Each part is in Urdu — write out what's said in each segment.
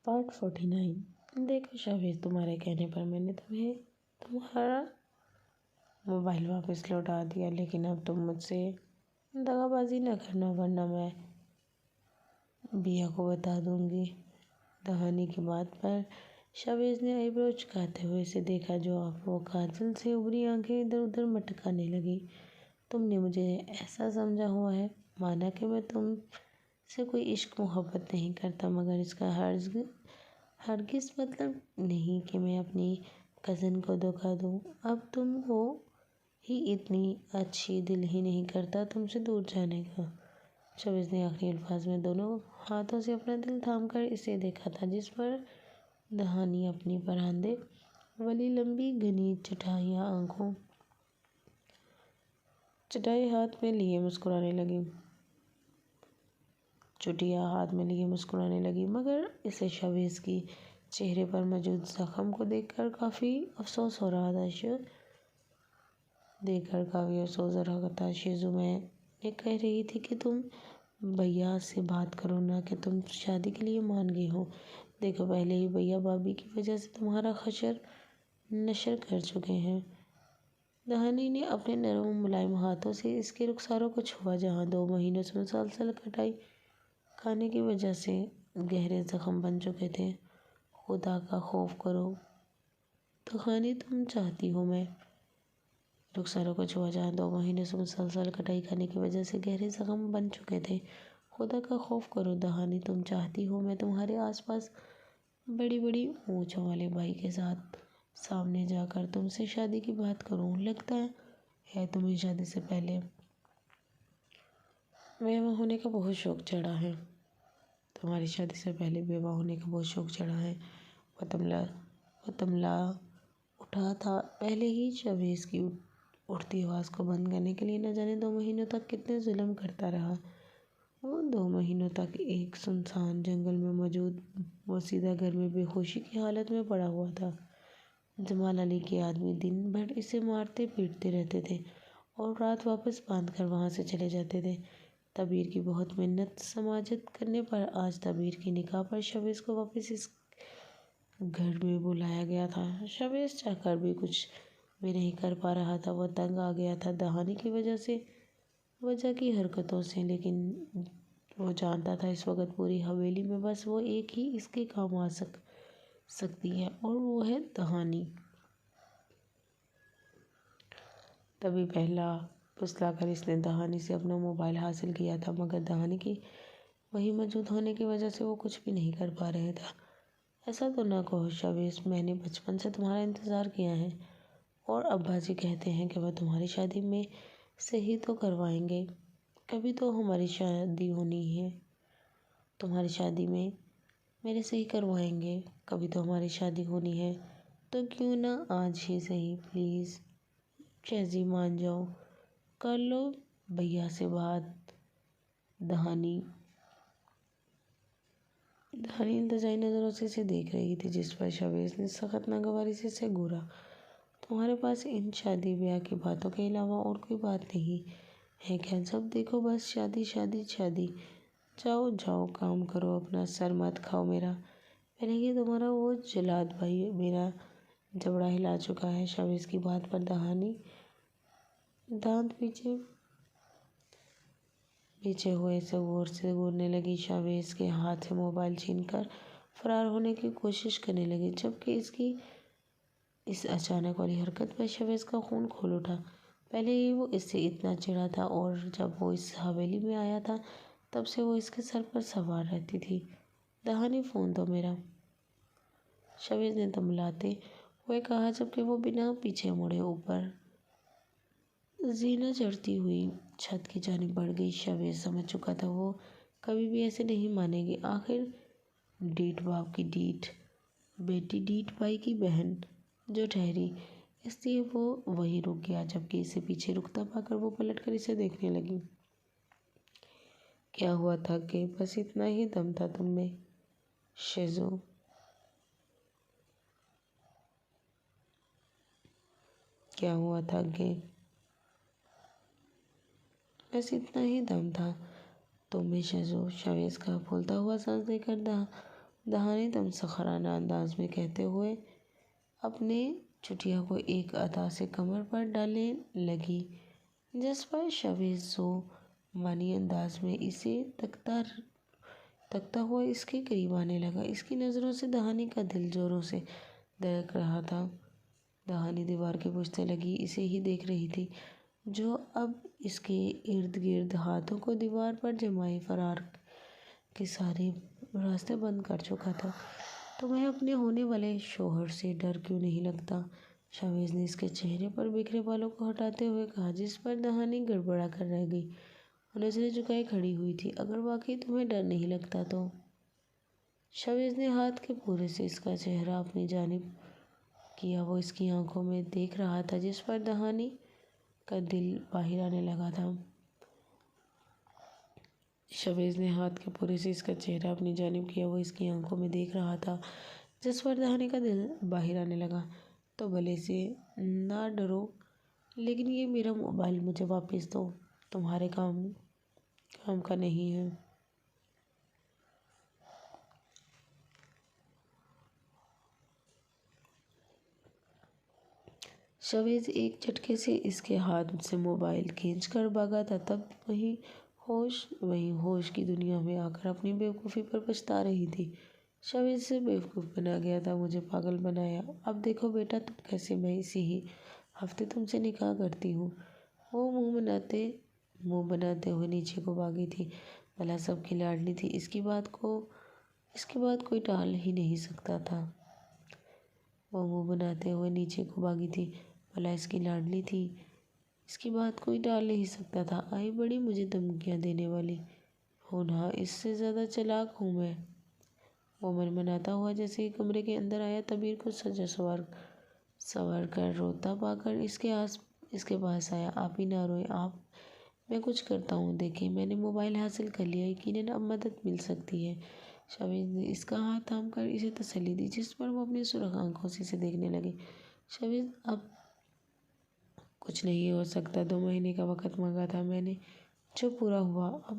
پارٹ 49۔ دیکھو شاویز، تمہارے کہنے پر میں نے تمہیں تمہارا موبائل واپس لوٹا دیا، لیکن اب تم مجھ سے دغا بازی نہ کرنا ورنہ میں بیا کو بتا دوں گی۔ دہانی کی بات پر شاویز نے آئی برو چکاتے ہوئے اسے دیکھا، جو اب وہ کاجل سے ابری آنکھیں ادھر ادھر مٹکانے لگی۔ تم نے مجھے ایسا سمجھا ہوا ہے مانا کہ میں تم سے کوئی عشق محبت نہیں کرتا، مگر اس کا ہرگز مطلب نہیں کہ میں اپنی کزن کو دھوکا دوں۔ اب تم کو ہی اتنی اچھی دل ہی نہیں کرتا تم سے دور جانے کا۔ شاویز نے آخری الفاظ میں دونوں ہاتھوں سے اپنا دل تھام کر اسے دیکھا تھا، جس پر دہانی اپنی پراندے والی لمبی گھنی چٹائی ہاتھ میں لیے مسکرانے لگی، مگر اسے شاویز کی چہرے پر موجود زخم کو دیکھ کر کافی افسوس ہو رہا تھا۔ شیزو، میں نے کہہ رہی تھی کہ تم بھیا سے بات کرو، نہ کہ تم شادی کے لیے مان گئی ہو۔ دیکھو، پہلے ہی بھیا بھابھی کی وجہ سے تمہارا خشر نشر کر چکے ہیں۔ دہانی نے اپنے نرم و ملائم ہاتھوں سے اس کے رخساروں کو چھوا، جہاں 2 مہینوں سے مسلسل کٹائی کھانے کی وجہ سے گہرے زخم بن چکے تھے۔ خدا کا خوف کرو دہانی، تم چاہتی ہو میں رخساروں کو چھوا، جہاں 2 مہینوں سے مسلسل کٹائی کھانے کی وجہ سے گہرے زخم بن چکے تھے۔ خدا کا خوف کرو دہانی، تم چاہتی ہو میں تمہارے آس پاس بڑی بڑی مونچھوں والے بھائی کے ساتھ سامنے جا کر تم سے شادی کی بات کروں۔ لگتا ہے تمہیں شادی سے پہلے بیوہ ہونے کا بہت شوق چڑھا ہے۔ تمہاری شادی سے پہلے بیوہ ہونے کا بہت شوق چڑھا ہے۔ وہ تملا اٹھا تھا پہلے ہی شاویز کی اٹھتی آواز کو بند کرنے کے لیے۔ نہ جانے 2 مہینوں تک کتنے ظلم کرتا رہا۔ وہ 2 مہینوں تک ایک سنسان جنگل میں موجود بوسیدہ گھر میں بے ہوشی کی حالت میں پڑا ہوا تھا۔ جمال علی کے آدمی دن بھر اسے مارتے پیٹتے رہتے تھے اور رات واپس باندھ کر وہاں سے چلے جاتے تھے۔ تبیر کی بہت منت سماجت کرنے پر آج تبیر کی نکاح پر شاویز کو واپس اس گھر میں بلایا گیا تھا۔ شاویز چاہ کر بھی کچھ بھی نہیں کر پا رہا تھا۔ وہ تنگ آ گیا تھا دہانی کی وجہ کی حرکتوں سے، لیکن وہ جانتا تھا اس وقت پوری حویلی میں بس وہ ایک ہی اس کے کام آ سکتی ہے، اور وہ ہے دہانی۔ تبھی پہلا پھسلا کر اس نے دہانی سے اپنا موبائل حاصل کیا تھا، مگر دہانی کی وہیں موجود ہونے کی وجہ سے وہ کچھ بھی نہیں کر پا رہا تھا۔ ایسا تو نہ کہو شاویز، میں نے بچپن سے تمہارا انتظار کیا ہے، اور ابا جی کہتے ہیں کہ وہ تمہاری شادی میں سے ہی تو کروائیں گے۔ کبھی تو ہماری شادی ہونی ہے، تمہاری شادی میں میرے سے ہی کروائیں گے۔ کبھی تو ہماری شادی ہونی ہے، تو کیوں نہ آج ہی سہی، پلیز شہزی مان جاؤ، کر لو بھیا سے بات۔ دہانی التجائی نظروں سے اسے دیکھ رہی تھی، جس پر شاویز نے سخت ناگواری سے اسے گھورا۔ تمہارے پاس ان شادی بیاہ کی باتوں کے علاوہ اور کوئی بات نہیں ہے کیا؟ جب دیکھو بس شادی شادی شادی۔ جاؤ کام کرو، اپنا سر مت کھاؤ میرا، پہلے ہی تمہارا وہ جلاد بھائی میرا جبڑا ہلا چکا ہے۔ شاویز کی بات پر دہانی دانت پیچھے ہوئے سے غور سے گھورنے لگی، شاویز کے ہاتھ سے موبائل چھین کر فرار ہونے کی کوشش کرنے لگی، جبکہ اس کی اس اچانک والی حرکت پر شاویز کا خون کھول اٹھا۔ پہلے ہی وہ اس سے اتنا چڑھا تھا، اور جب وہ اس حویلی میں آیا تھا تب سے وہ اس کے سر پر سوار رہتی تھی۔ دہانی، فون دو میرا، شاویز نے تنبلاتے ہوئے کہا، جبکہ وہ بنا پیچھے مڑے اوپر زینہ چڑھتی ہوئی چھت کی جانب بڑھ گئی۔ شاویز سمجھ چکا تھا وہ کبھی بھی ایسے نہیں مانے گی۔ آخر ڈیٹ باپ کی ڈیٹ بیٹی، ڈیٹ بھائی کی بہن جو ٹھہری، اس لیے وہ وہیں رک گیا، جبکہ اسے پیچھے رکتا پا کر وہ پلٹ کر اسے دیکھنے لگی۔ کیا ہوا تھک گئے؟ بس اتنا ہی دم تھا تم میں شیزو؟ کیا ہوا تھک گئے؟ بس اتنا ہی دم تھا تم میں شیزو؟ شاویز کا پھولتا ہوا سانس لے کر دہانی تمسخرانہ انداز میں کہتے ہوئے اپنے چٹیا کو ایک ادا سے کمر پر ڈالنے لگی، جس پر شاویز مانی انداز میں اسے تکتا ہوا اس کے قریب آنے لگا۔ اس کی نظروں سے دہانی کا دل زوروں سے دھڑک رہا تھا۔ دہانی دیوار کے پشتے لگی اسے ہی دیکھ رہی تھی، جو اب اس کے ارد گرد ہاتھوں کو دیوار پر جمائے فرار کے سارے راستے بند کر چکا تھا۔ تمہیں اپنے ہونے والے شوہر سے ڈر کیوں نہیں لگتا؟ شاویز نے اس کے چہرے پر بکھرے بالوں کو ہٹاتے ہوئے کہا، جس پر دہانی گڑبڑا کر رہ گئی اور نظریں جھکائے کھڑی ہوئی تھی۔ اگر واقعی تمہیں ڈر نہیں لگتا تو؟ شاویز نے ہاتھ کے پورے سے اس کا چہرہ اپنی جانب کیا۔ وہ اس کی آنکھوں میں دیکھ رہا تھا، جس پر دہانی کا دل باہر آنے لگا تھا۔ شاویز نے ہاتھ کے پورے سے اس کا چہرہ اپنی جانب کیا۔ وہ اس کی آنکھوں میں دیکھ رہا تھا، جس پر دہانی کا دل باہر آنے لگا۔ تو بھلے سے نہ ڈرو، لیکن یہ میرا موبائل مجھے واپس دو، تمہارے کام کا نہیں ہے۔ شاویز ایک جھٹکے سے اس کے ہاتھ سے موبائل کھینچ کر بھاگا تھا، تب وہیں ہوش کی دنیا میں آ کر اپنی بیوقوفی پر پچھتا رہی تھی۔ شاویز اسے بیوقوف بنا گیا تھا، مجھے پاگل بنایا۔ اب دیکھو بیٹا تم کیسے میں اسی ہی ہفتے تم سے نکاح کرتی ہوں۔ وہ منہ بناتے ہوئے نیچے کو بھاگی تھی۔ بھلا سب کی لاڈلی تھی، اس کی بات کوئی ٹال ہی نہیں سکتا تھا۔ وہ منہ بناتے ہوئے نیچے کو بھاگی تھی۔ بھلا اس کی لاڈلی تھی، اس کی بات کوئی ٹال نہیں سکتا تھا۔ آئی بڑی مجھے دھمکیاں دینے والی ہونہار، اس سے زیادہ چالاک ہوں میں۔ وہ منمناتا ہوا جیسے ہی کمرے کے اندر آیا، تبیر کو سجا سنور کر روتا پا کر اس کے پاس آیا۔ آپ ہی نہ روئیں، میں کچھ کرتا ہوں۔ دیکھیں میں نے موبائل حاصل کر لیا، یقیناً اب مدد مل سکتی ہے۔ شاویز نے اس کا ہاتھ تھام کر اسے تسلی دی، جس پر وہ اپنی سرخ آنکھوں سے اسے دیکھنے لگی۔ شاویز اب کچھ نہیں ہو سکتا، 2 مہینے کا وقت مانگا تھا میں نے، جو پورا ہوا، اب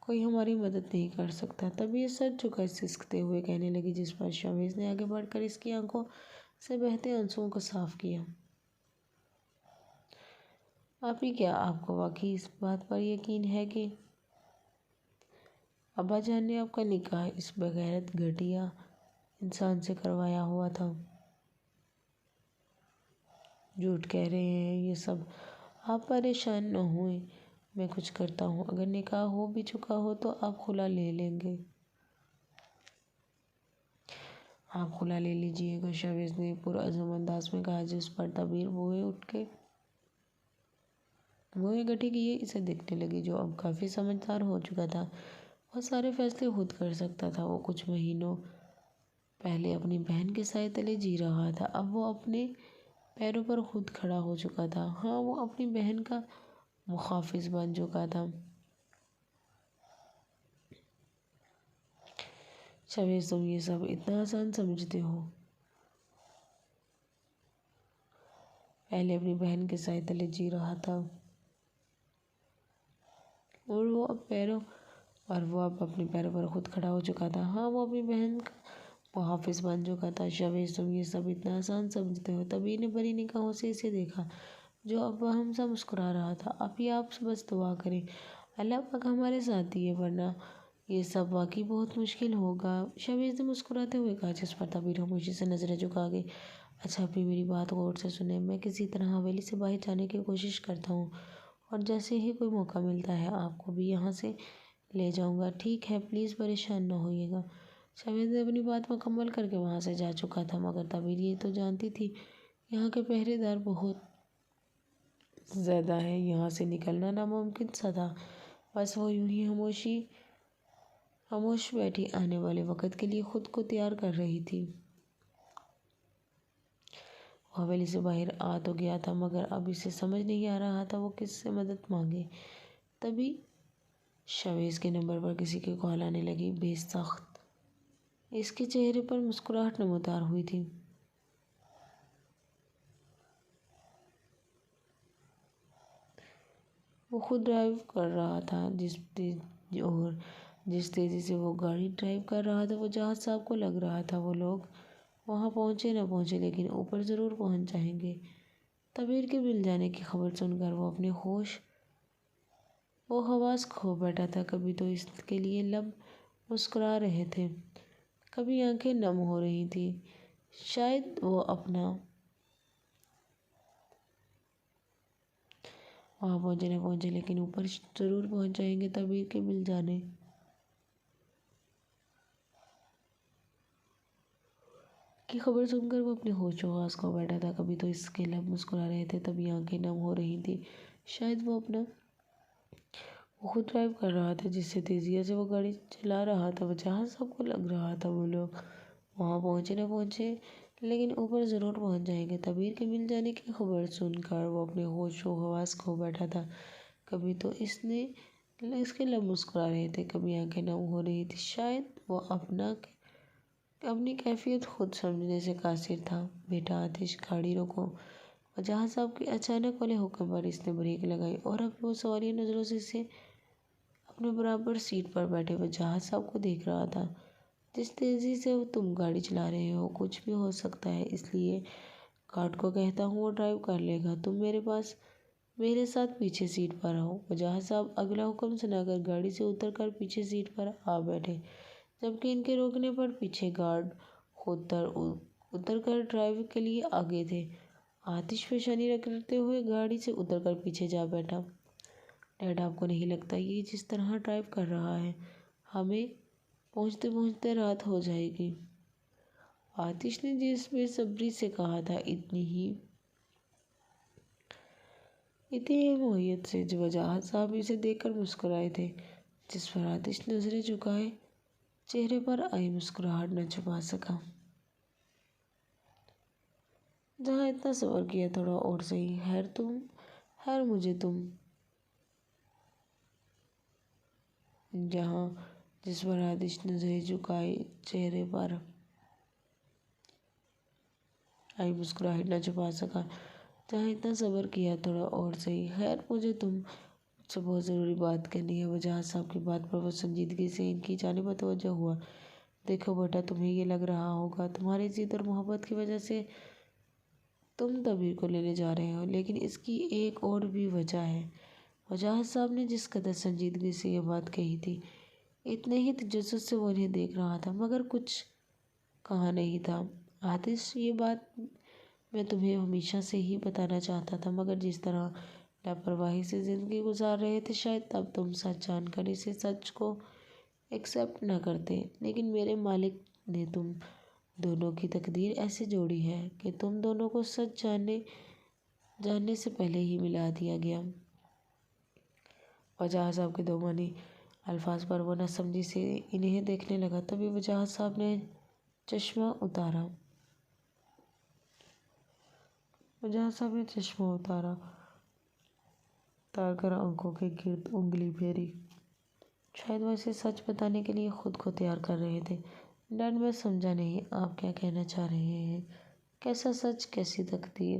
کوئی ہماری مدد نہیں کر سکتا۔ تبھی یہ سر جھکا سسکتے ہوئے کہنے لگی، جس پر شاویز نے آگے بڑھ کر اس کی آنکھوں سے بہتے آنسوؤں کو صاف کیا۔ آپ ہی کیا آپ کو واقعی اس بات پر یقین ہے کہ ابا جان نے آپ کا نکاح اس بغیرت گھٹیا انسان سے کروایا ہوا تھا؟ جھوٹ کہہ رہے ہیں یہ سب۔ آپ پریشان نہ ہوئیں، میں کچھ کرتا ہوں۔ اگر نکاح ہو بھی چکا ہو تو آپ خلا لے لیں گے۔ آپ خلا لے لیجئے گا، شاویز نے پرعزم انداز میں کہا، جس پر تبیر بوئے گٹھی کیے اسے دیکھنے لگی، جو اب کافی سمجھدار ہو چکا تھا۔ وہ سارے فیصلے خود کر سکتا تھا۔ وہ کچھ مہینوں پہلے اپنی بہن کے سائے تلے جی رہا تھا، اب وہ اپنے پیروں پر خود کھڑا ہو چکا تھا۔ ہاں، وہ اپنی بہن کا محافظ بن چکا تھا۔ شاویز تم یہ سب اتنا آسان سمجھتے ہو؟ پہلے اپنی بہن کے سائے تلے جی رہا تھا اور وہ اب اپنے پیروں پر خود کھڑا ہو چکا تھا۔ ہاں، وہ اپنی بہن کا محافظ بن چکا تھا۔ شاویز تم یہ سب اتنا آسان سمجھتے ہو؟ تبیر نے بڑی نگاہوں سے اسے دیکھا، جو اب ہم سا مسکرا رہا تھا۔ اب آپ بس دعا کریں، اللہ پاک ہمارے ساتھ دیے، ورنہ یہ سب واقعی بہت مشکل ہوگا۔ شاویز نے مسکراتے ہوئے کہا، جس پر تبیر خاموشی سے نظریں جھکا گئی۔ اچھا ابھی میری بات غور سے سنیں، میں کسی طرح حویلی سے باہر جانے کی کوشش کرتا ہوں، اور جیسے ہی کوئی موقع ملتا ہے آپ کو بھی یہاں سے لے جاؤں گا، ٹھیک ہے؟ پلیز پریشان نہ ہوئیے گا۔ شاویز نے اپنی بات مکمل کر کے وہاں سے جا چکا تھا، مگر تبیر یہ تو جانتی تھی، یہاں کے پہرے دار بہت زیادہ ہیں، یہاں سے نکلنا ناممکن سا تھا۔ بس وہ یوں ہی خاموش بیٹھی آنے والے وقت کے لیے خود کو تیار کر رہی تھی۔ وہ حویلی سے باہر آ تو گیا تھا، مگر اب اسے سمجھ نہیں آ رہا تھا وہ کس سے مدد مانگے۔ تبھی شاویز کے نمبر پر کسی کی کال آنے لگی، بے سخت۔ اس کے چہرے پر مسکراہٹ نمودار ہوئی تھی۔ وہ خود ڈرائیو کر رہا تھا اور جس تیزی سے وہ گاڑی ڈرائیو کر رہا تھا وجاہت صاحب کو لگ رہا تھا وہ لوگ وہاں پہنچے نہ پہنچے لیکن اوپر ضرور پہنچ جائیں گے۔ طویل کے مل جانے کی خبر سن کر وہ اپنے ہوش و حواس کھو بیٹھا تھا۔ کبھی تو اس کے لیے لب مسکرا رہے تھے، کبھی آنکھیں نم ہو رہی تھیں۔ شاید وہ اپنا وہاں پہنچے نہ پہنچے لیکن اوپر ضرور پہنچ جائیں گے۔ طویل کے مل جانے کی خبر سن کر وہ اپنے ہوش و حواس کھو بیٹھا تھا، کبھی تو اس کے لب مسکرا رہے تھے، کبھی آنکھیں نم ہو رہی تھیں۔ شاید وہ خود ڈرائیو کر رہا تھا، جس سے تیزی سے وہ گاڑی چلا رہا تھا وجاہت صاحب کو لگ رہا تھا وہ لوگ وہاں پہنچے نہ پہنچے لیکن اوپر ضرور پہنچ جائیں گے۔ طویل کے مل جانے کی خبر سن کر وہ اپنے ہوش و حواس کھو بیٹھا تھا، کبھی تو اس کے لب مسکرا رہے تھے، کبھی آنکھیں نم ہو رہی تھیں۔ شاید وہ اپنی کیفیت خود سمجھنے سے قاصر تھا۔ بیٹا آتش، گاڑی روکو۔ وجاہت صاحب کے اچانک والے حکم پر اس نے بریک لگائی اور اب وہ سوالیہ نظروں سے اپنے برابر سیٹ پر بیٹھے وجاہت صاحب کو دیکھ رہا تھا۔ جس تیزی سے تم گاڑی چلا رہے ہو کچھ بھی ہو سکتا ہے، اس لیے گارڈ کو کہتا ہوں وہ ڈرائیو کر لے گا، تم میرے ساتھ پیچھے سیٹ پر آؤ۔ وجاہت صاحب اگلا حکم سنا کر گاڑی سے اتر کر پیچھے سیٹ پر آ بیٹھے، جبکہ ان کے روکنے پر پیچھے گارڈ خود اتر کر ڈرائیو کے لیے آگے تھے۔ آتش پیشانی رگڑتے ہوئے گاڑی سے اتر کر پیچھے جا بیٹھا۔ ڈیڈ، آپ کو نہیں لگتا یہ جس طرح ڈرائیو کر رہا ہے ہمیں پہنچتے پہنچتے رات ہو جائے گی؟ آتش نے جس بے صبری سے کہا تھا اتنی ہی نوعیت سے وجاہت صاحب اسے دیکھ کر مسکرائے تھے، جس پر آتش نظریں جھکائے چہرے پر آئی مسکراہٹ نہ چھپا سکا۔ جہاں اتنا صبر کیا تھوڑا اور سہی، خیر مجھے تم جس پر آتش نظریں جھکائے چہرے پر آئی مسکراہٹ نہ چھپا سکا۔ جہاں اتنا صبر کیا تھوڑا اور سہی، خیر مجھے تم سے بہت ضروری بات کرنی ہے۔ وجاہت صاحب کی بات پر وہ سنجیدگی سے ان کی جانب متوجہ ہوا۔ دیکھو بیٹا، تمہیں یہ لگ رہا ہوگا تمہاری ضد اور محبت کی وجہ سے تم طویل کو لینے جا رہے ہو، لیکن اس کی ایک اور بھی وجہ ہے۔ وجاہت صاحب نے جس قدر سنجیدگی سے یہ بات کہی تھی، اتنے ہی تجسس سے وہ انہیں دیکھ رہا تھا مگر کچھ کہا نہیں تھا۔ آتش، یہ بات میں تمہیں ہمیشہ سے ہی بتانا چاہتا تھا، مگر جس طرح لاپرواہی سے زندگی گزار رہے تھے شاید تب تم سچ جان کر اس سچ کو ایکسپٹ نہ کرتے، لیکن میرے مالک نے تم دونوں کی تقدیر ایسے جوڑی ہے کہ تم دونوں کو سچ جاننے سے پہلے ہی ملا دیا گیا۔ وجاہت صاحب کے دو معنی الفاظ پر وہ نہ سمجھی سے انہیں دیکھنے لگا۔ تبھی وجاہت صاحب نے چشمہ اتار کر آنکھوں کے گرد انگلی پھیری۔ شاید وہ اسے سچ بتانے کے لیے خود کو تیار کر رہے تھے۔ ڈیڈ، میں سمجھا نہیں، آپ کیا کہنا چاہ رہے ہیں؟ کیسا سچ، کیسی تقدیر؟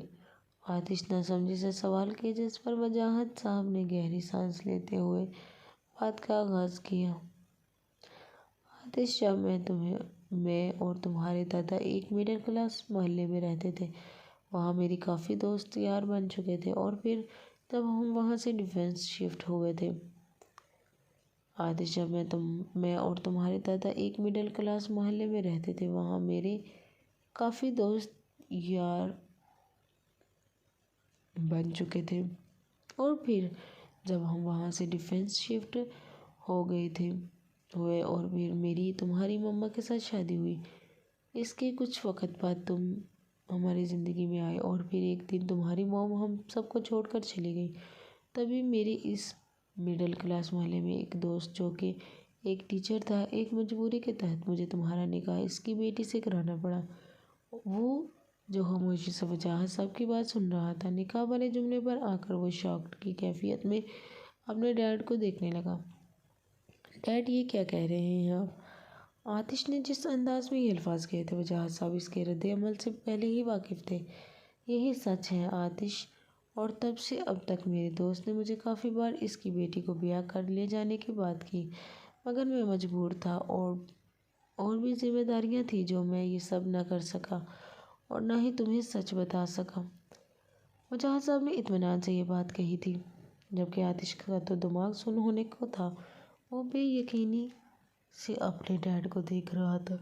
آتش نہ سمجھی سے سوال کیا، جس پر وجاہت صاحب نے گہری سانس لیتے ہوئے بات کا آغاز کیا۔ آتش، جب میں اور تمہارے دادا ایک مڈل کلاس محلے میں رہتے تھے، وہاں میری کافی دوست یار بن چکے تھے، اور پھر جب ہم وہاں سے ڈیفینس شفٹ ہوئے تھے۔ آتش، جب میں اور تمہارے دادا ایک مڈل کلاس محلے میں رہتے تھے، وہاں میرے کافی دوست یار بن چکے تھے، اور پھر جب ہم وہاں سے ڈیفینس شفٹ ہوئے اور پھر میری تمہاری مما کے ساتھ شادی ہوئی۔ اس کے کچھ وقت بعد تم ہماری زندگی میں آئے، اور پھر ایک دن تمہاری موم ہم سب کو چھوڑ کر چلی گئی۔ تبھی میرے اس مڈل کلاس محلے میں ایک دوست، جو کہ ایک ٹیچر تھا، ایک مجبوری کے تحت مجھے تمہارا نکاح اس کی بیٹی سے کرانا پڑا۔ وہ جو خاموشی سے وجاہت صاحب کی بات سن رہا تھا، نکاح والے جملے پر آ کر وہ شاکڈ کی کیفیت میں اپنے ڈیڈ کو دیکھنے لگا۔ ڈیڈ، یہ کیا کہہ رہے ہیں آپ؟ آتش نے جس انداز میں یہ الفاظ کہے تھے، وجاہت صاحب اس کے رد عمل سے پہلے ہی واقف تھے۔ یہی سچ ہے آتش، اور تب سے اب تک میرے دوست نے مجھے کافی بار اس کی بیٹی کو بیاہ کر لے جانے کی بات کی۔ مگر میں مجبور تھا اور بھی ذمہ داریاں تھیں جو میں یہ سب نہ کر سکا اور نہ ہی تمہیں سچ بتا سکا۔ وجاہت صاحب نے اطمینان سے یہ بات کہی تھی، جبکہ آتش کا تو دماغ سن ہونے کو تھا۔ وہ بے یقینی سے اپنے ڈیڈ کو دیکھ رہا تھا۔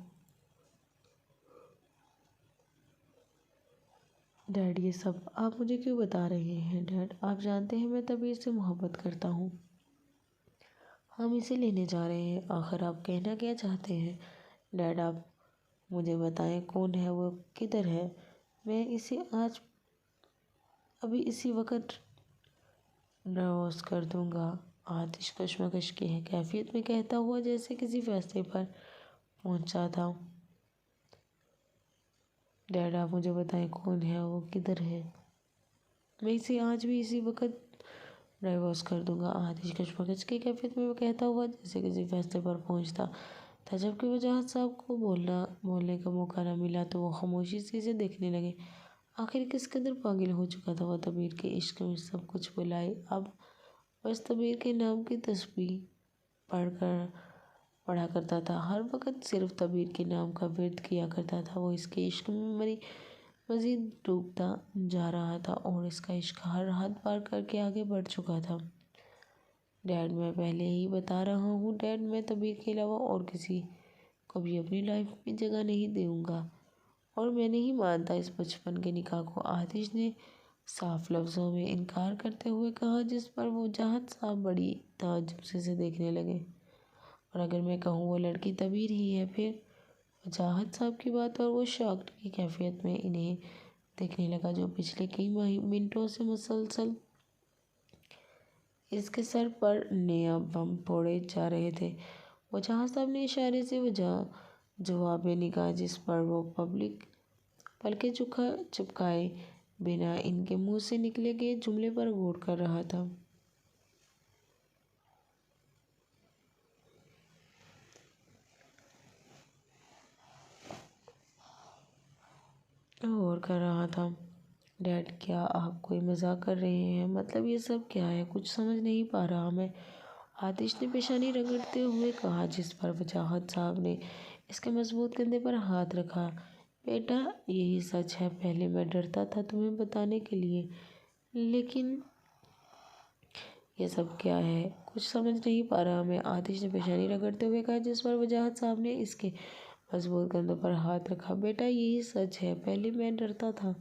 ڈیڈ، یہ سب آپ مجھے کیوں بتا رہے ہیں؟ ڈیڈ، آپ جانتے ہیں میں طبیعت سے محبت کرتا ہوں۔ ہم اسے لینے جا رہے ہیں۔ آخر آپ کہنا کیا چاہتے ہیں؟ ڈیڈ، آپ مجھے بتائیں کون ہے وہ، کدھر ہے؟ میں اسے ابھی اسی وقت ڈائیورس کر دوں گا۔ آتش کشمکش کی کیفیت میں کہتا ہوا جیسے کسی فیصلے پر پہنچا تھا۔ ڈیڈ، آپ مجھے بتائیں کون ہے وہ، کدھر ہے؟ میں اسے آج بھی اسی وقت ڈائیورس کر دوں گا۔ آتش کشمکش کی کیفیت میں کہتا ہوا جیسے کسی فیصلے پر پہنچتا تھا۔ جبکہ وجاہت صاحب کو بولنے کا موقع نہ ملا تو وہ خاموشی سے اسے دیکھنے لگے۔ آخر کس قدر پاگل ہو چکا تھا وہ طبیر کے عشق میں سب کچھ بھلائے اب بس طبیر کے نام کی تسبیح پڑھا کرتا تھا، ہر وقت صرف طبیر کے نام کا ورد کیا کرتا تھا۔ وہ اس کے عشق میں مزید ڈوبتا جا رہا تھا اور اس کا عشق ہر حد پار کر کے آگے بڑھ چکا تھا۔ ڈیڈ، میں پہلے ہی بتا رہا ہوں ڈیڈ، میں طبیر کے علاوہ اور کسی کو بھی اپنی لائف میں جگہ نہیں دوں گا اور میں نہیں مانتا اس بچپن کے نکاح کو۔ آتش نے صاف لفظوں میں انکار کرتے ہوئے کہا، جس پر وجاہت صاحب بڑی تعجب سے اسے دیکھنے لگے۔ اور اگر میں کہوں وہ لڑکی طبیر ہی ہے پھر؟ وجاہت صاحب کی بات پر وہ شاکڈ کی کیفیت میں انہیں دیکھنے لگا جو پچھلے کئی منٹوں سے مسلسل اس کے سر پر نیا بم پھوڑے جا رہے تھے۔ وجاہت صاحب نے اشارے سے جواب میں کہا، جس پر وہ پلکیں چپکائے بنا ان کے منہ سے نکلے گئے جملے پر غور کر رہا تھا۔ ڈیڈ، کیا آپ کوئی مذاق کر رہے ہیں؟ مطلب یہ سب کیا ہے؟ کچھ سمجھ نہیں پا رہا میں۔ آتش نے پیشانی رگڑتے ہوئے کہا، جس پر وجاہت صاحب نے اس کے مضبوط کندھے پر ہاتھ رکھا۔ بیٹا، یہی سچ ہے۔ پہلے میں ڈرتا تھا تمہیں بتانے کے لیے، لیکن یہ سب کیا ہے؟ کچھ سمجھ نہیں پا رہا میں۔ آتش نے پیشانی رگڑتے ہوئے کہا، جس پر وجاہت صاحب نے اس کے مضبوط کندھوں پر ہاتھ رکھا۔ بیٹا، یہی سچ ہے۔ پہلے میں ڈرتا تھا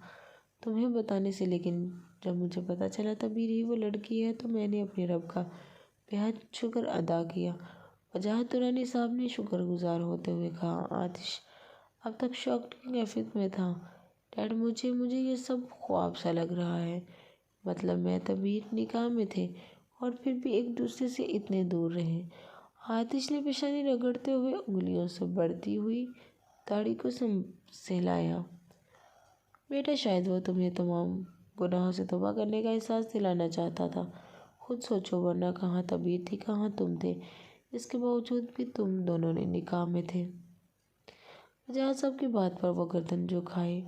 تمہیں بتانے سے، لیکن جب مجھے پتا چلا طبیر ہی وہ لڑکی ہے تو میں نے اپنے رب کا بےحد شکر ادا کیا۔ وجاہت درانی صاحب نے شکر گزار ہوتے ہوئے کہا۔ آتش اب تک شاکڈ کی کیفیت میں تھا۔ ڈیڈ، مجھے یہ سب خواب سا لگ رہا ہے۔ مطلب میں طبیر نکاح میں تھے اور پھر بھی ایک دوسرے سے اتنے دور رہے۔ آتش نے پیشانی رگڑتے ہوئے انگلیوں سے بڑھتی ہوئی داڑھی کو سہلایا۔ بیٹا، شاید وہ تمہیں تمام گناہوں سے توبہ کرنے کا احساس دلانا چاہتا تھا۔ خود سوچو، ورنہ کہاں طبیر تھی، کہاں تم تھے؟ اس کے باوجود بھی تم دونوں نکاح میں تھے۔ وجاہت صاحب کی بات پر وہ گردن جھکائے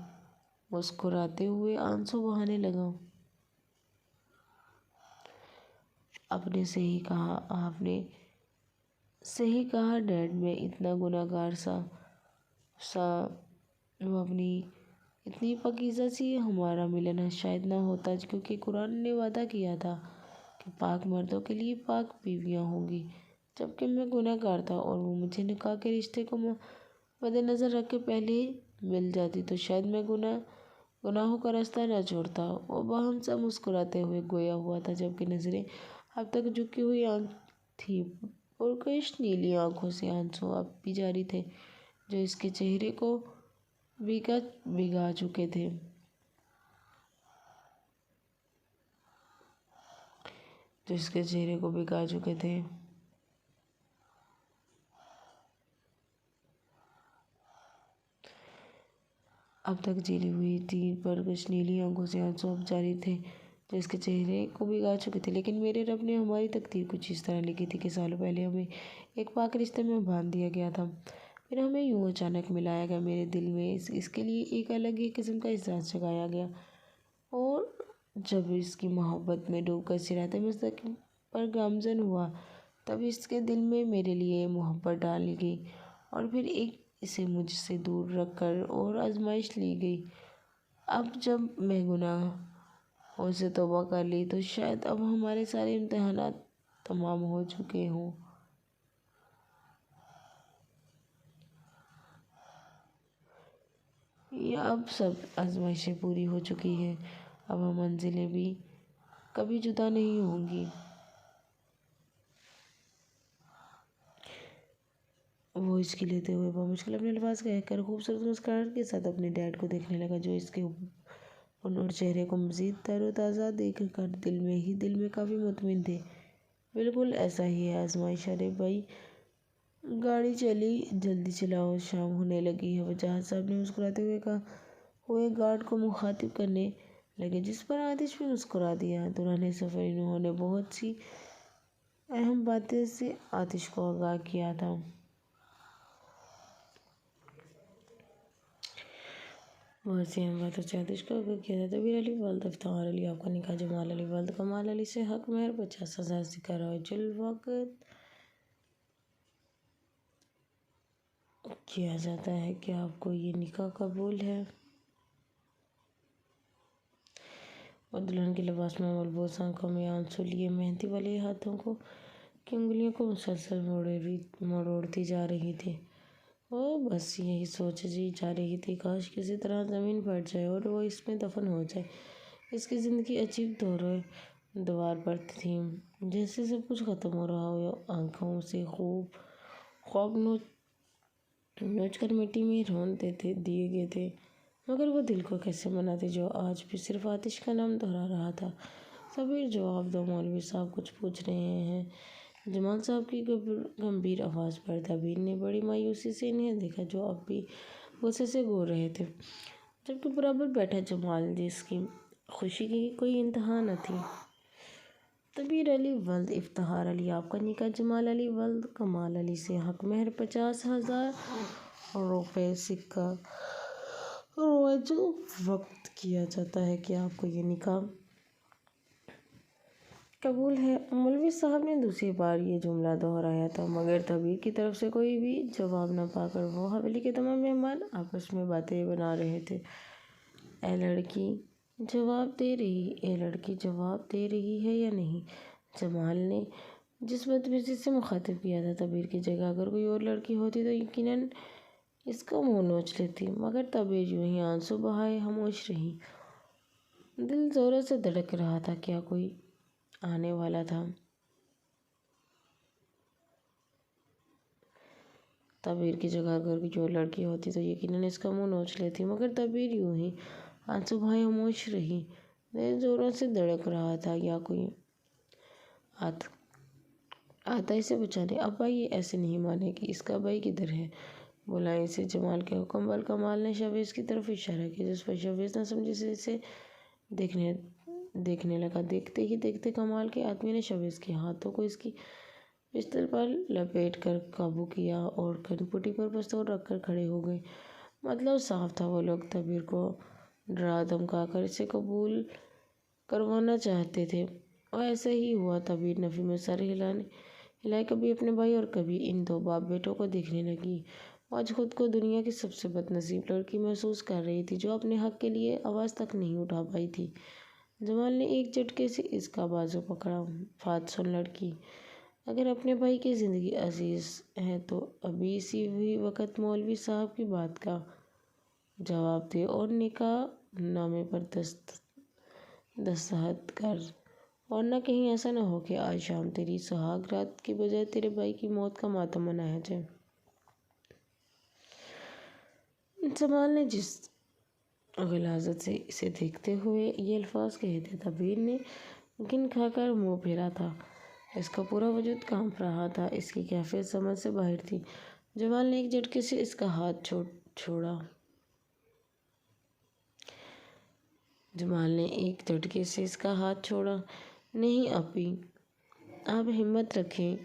مسکراتے ہوئے آنسو بہانے لگا۔ آپ نے صحیح کہا ڈیڈ، میں اتنا گناہ گار سا وہ اپنی اتنی پاکیزہ سی ہمارا ملن شاید نہ ہوتا، کیونکہ قرآن نے وعدہ کیا تھا کہ پاک مردوں کے لیے پاک بیویاں ہوں گی، جبکہ میں گناہ گار تھا اور وہ مجھے نکاح کے رشتے کو مد نظر رکھ کے پہلے مل جاتی تو شاید میں گناہوں کا راستہ نہ چھوڑتا۔ وہ باہم سا مسکراتے ہوئے گویا ہوا تھا، جبکہ نظریں اب تک جھکی ہوئی تھیں۔ پرکشش نیلی آنکھوں سے آنسو اب بھی جاری تھے جو اس کے چہرے کو بھگا چکے تھے۔ اب تک جلی ہوئی تھی پرکشش نیلی آنکھوں سے آنسو اب جاری تھے جو اس کے چہرے کو بھگا چکے تھے۔ لیکن میرے رب نے ہماری تقدیر کچھ اس طرح لکھی تھی کہ سالوں پہلے ہمیں ایک پاک رشتے میں باندھ دیا گیا تھا، پھر ہمیں یوں اچانک ملایا گیا۔ میرے دل میں اس کے لیے ایک الگ ہی قسم کا احساس جگایا گیا اور جب اس کی محبت میں ڈوب کر صراط مستقیم پر گامزن ہوا تب اس کے دل میں میرے لیے محبت ڈالی گئی اور پھر اسے مجھ سے دور رکھ کر اور آزمائش لی گئی۔ اب جب میں گناہوں سے توبہ کر لی تو شاید اب ہمارے سارے امتحانات تمام ہو چکے ہوں۔ یا اب سب آزمائشیں پوری ہو چکی ہیں، اب ہم منزلیں بھی کبھی جدا نہیں ہوں گی۔ وہ ہچکی لیتے ہوئے بمشکل اپنے الفاظ کہہ کر خوبصورت مسکراہٹ کے ساتھ اپنے ڈیڈ کو دیکھنے لگا، جو اس کے اور چہرے کو مزید تر و تازہ دیکھ کر دل میں کافی مطمئن تھے۔ بالکل ایسا ہی ہے آزمائش، ارے بھائی گاڑی چلی، جلدی چلاؤ، شام ہونے لگی ہے، وجاہت صاحب نے مسکراتے ہوئے گارڈ کو مخاطب کرنے لگے، جس پر آتش بھی مسکرا دیا۔ دوران سفر انہوں نے بہت سی اہم باتیں سے آتش کو آگاہ کیا تھا۔ طبیر علی والد افتخار علی آپ کا نکاح جمال علی والد کمال علی سے حق مہر 50,000 سے خراج الوقت کیا جاتا ہے۔ کیا آپ کو یہ نکاح قبول ہے؟ وہ دلہن کے لباس میں ملبوس، آنکھوں میں آنسو لیے مہندی والے ہاتھوں کی انگلیوں کو مسلسل مروڑتی جا رہی تھی۔ وہ بس یہی سوچ جا رہی تھی، کاش کسی طرح زمین پھٹ جائے اور وہ اس میں دفن ہو جائے۔ اس کی زندگی عجیب دورہ دوار پر تھی، جیسے سب کچھ ختم ہو رہا ہو۔ آنکھوں سے خواب نوچ کر مٹی میں رون دیے گئے تھے، مگر وہ دل کو کیسے مناتی جو آج بھی صرف آتش کا نام دہرا رہا تھا۔ طبیر جواب دو، مولوی صاحب کچھ پوچھ رہے ہیں؟ جمال صاحب کی گمبھیر آواز پر طبیر نے بڑی مایوسی سے انہیں دیکھا، جو اب بھی غصے سے گور رہے تھے، جبکہ برابر بیٹھا جمال، جس کی خوشی کی کوئی انتہا نہ تھی۔ طبیر علی والد افتخار علی آپ کا نکاح جمال علی والد کمال علی سے حق مہر 50,000 روپے سکہ رواج الوقت کیا جاتا ہے۔ کیا آپ کو یہ نکاح قبول ہے؟ مولوی صاحب نے دوسری بار یہ جملہ دہرایا تھا، مگر طبیر کی طرف سے کوئی بھی جواب نہ پا کر وہ حویلی کے تمام مہمان آپس میں باتیں بنا رہے تھے۔ اے لڑکی جواب دے رہی ہے یا نہیں؟ جمال نے جس بدتمیزی سے مخاطب کیا تھا، طبیر کی جگہ اگر کوئی اور لڑکی ہوتی تو یقیناً اس کا منہ نوچ لیتی، مگر طبیر یوں ہی آنسو بہائے خاموش رہی۔ دل زوروں سے دھڑک رہا تھا، کیا کوئی آنے والا تھا؟ طبیر کی جگہ اگر کوئی اور لڑکی ہوتی تو یقیناً اس کا منہ نوچ لیتی، مگر طبیر یوں ہی آنسو بہائے خاموش رہی۔ دل زوروں سے دھڑک رہا تھا، یا کوئی آتا اسے بچانے۔ ابا یہ ایسے نہیں مانے گی، اس کا بھائی کدھر ہے؟ بلائیں اسے۔ جمال کے حکم پر کمال نے شہباز کی طرف اشارہ کیا، جس پر شہباز نہ سمجھی سے اسے دیکھنے لگا۔ دیکھتے ہی دیکھتے کمال کے آدمی نے شہباز کے ہاتھوں کو اس کی پستل پر لپیٹ کر قابو کیا اور کن پٹی پر پستول رکھ کر کھڑے ہو گئے۔ مطلب صاف تھا، وہ لوگ طبیر کو ڈرا دھمکا کر اسے قبول کروانا چاہتے تھے، اور ایسا ہی ہوا۔ طبیر نفی میں سر ہلائے کبھی اپنے بھائی اور کبھی ان دو باپ بیٹوں کو دیکھنے لگی۔ وہ آج خود کو دنیا کی سب سے بد نصیب لڑکی محسوس کر رہی تھی، جو اپنے حق کے لیے آواز تک نہیں اٹھا پائی تھی۔ جمال نے ایک جھٹکے سے اس کا بازو پکڑا۔ بات سن لڑکی، اگر اپنے بھائی کی زندگی عزیز ہے تو ابھی اسی وقت مولوی صاحب کی بات کا جواب دے اور نکاح نامے پر دستخط کر، ورنہ کہیں ایسا نہ ہو کہ آج شام تیری سہاگ رات کی بجائے تیرے بھائی کی موت کا ماتم منایا جائے۔ جمال نے جس غلاظت سے اسے دیکھتے ہوئے یہ الفاظ کہے تھے، طبیر نے گن کھا کر منہ پھیرا تھا۔ اس کا پورا وجود کانپ رہا تھا، اس کی کیفیت سمجھ سے باہر تھی۔ جمال نے ایک جھٹکے سے اس کا ہاتھ چھوڑا۔ نہیں اپی، آپ ہمت رکھیں،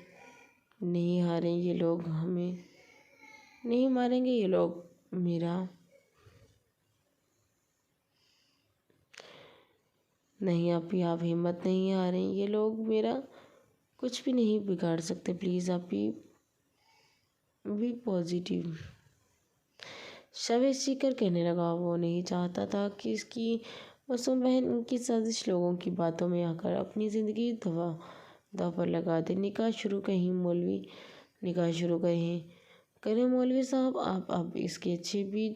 نہیں ہاریں یہ لوگ، ہمیں نہیں ماریں گے یہ لوگ، میرا نہیں اپی، آپ ہمت نہیں ہاریں، یہ لوگ میرا کچھ بھی نہیں بگاڑ سکتے، پلیز آپ بھی پازیٹیو۔ شاویز چیخ کر کہنے لگا، وہ نہیں چاہتا تھا کہ اس کی معصوم بہن ان کی سازش لوگوں کی باتوں میں آ کر اپنی زندگی داؤ پر لگا دے۔ نکاح شروع کہیں مولوی، نکاح شروع کریں مولوی صاحب، آپ اب اس کے اچھے بھی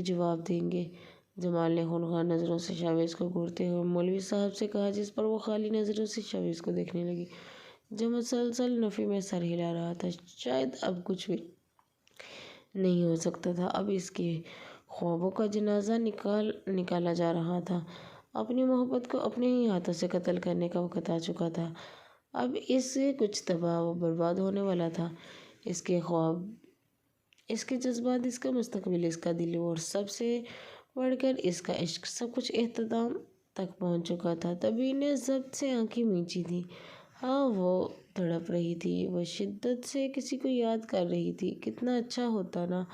جواب دیں گے۔ جمال نے خونخوار نظروں سے شاویز کو گھورتے ہوئے مولوی صاحب سے کہا، جس پر وہ خالی نظروں سے شاویز کو دیکھنے لگی، جو مسلسل نفی میں سر ہلا رہا تھا۔ شاید اب کچھ بھی نہیں ہو سکتا تھا، اب اس کے خوابوں کا جنازہ نکالا جا رہا تھا۔ اپنی محبت کو اپنے ہی ہاتھوں سے قتل کرنے کا وقت آ چکا تھا۔ اب اس سے کچھ تباہ و برباد ہونے والا تھا۔ اس کے خواب، اس کے جذبات، اس کا مستقبل، اس کا دل اور سب سے بڑھ کر اس کا عشق، سب کچھ اختتام تک پہنچ چکا تھا۔ تبھی نے ضبط سے آنکھیں میچی تھیں۔ ہاں، وہ تڑپ رہی تھی، وہ شدت سے کسی کو یاد کر رہی تھی۔ کتنا اچھا ہوتا نا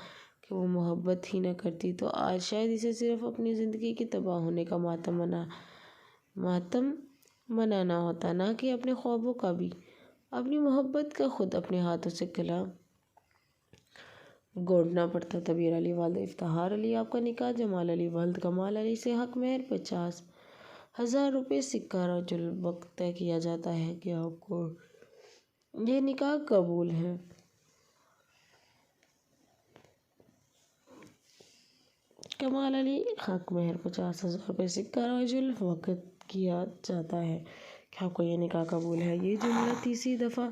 کہ وہ محبت ہی نہ کرتی، تو آج شاید اسے صرف اپنی زندگی کے تباہ ہونے کا ماتم منانا ہوتا، نہ کہ اپنے خوابوں کا بھی۔ اپنی محبت کا خود اپنے ہاتھوں سے گلا گھونٹنا پڑتا۔ طبیعر علی والد افتخار علی آپ کا نکاح جمال علی والد کمال علی سے حق مہر 50,000 روپے سکہ رجل وقت طے کیا جاتا ہے۔ کیا آپ کو یہ نکاح قبول ہے؟ کمال علی، حق مہر 50,000 روپے سکہ رجل وقت کیا جاتا ہے۔ کیا آپ کو یہ نکاح قبول ہے؟ یہ جملہ تیسری دفعہ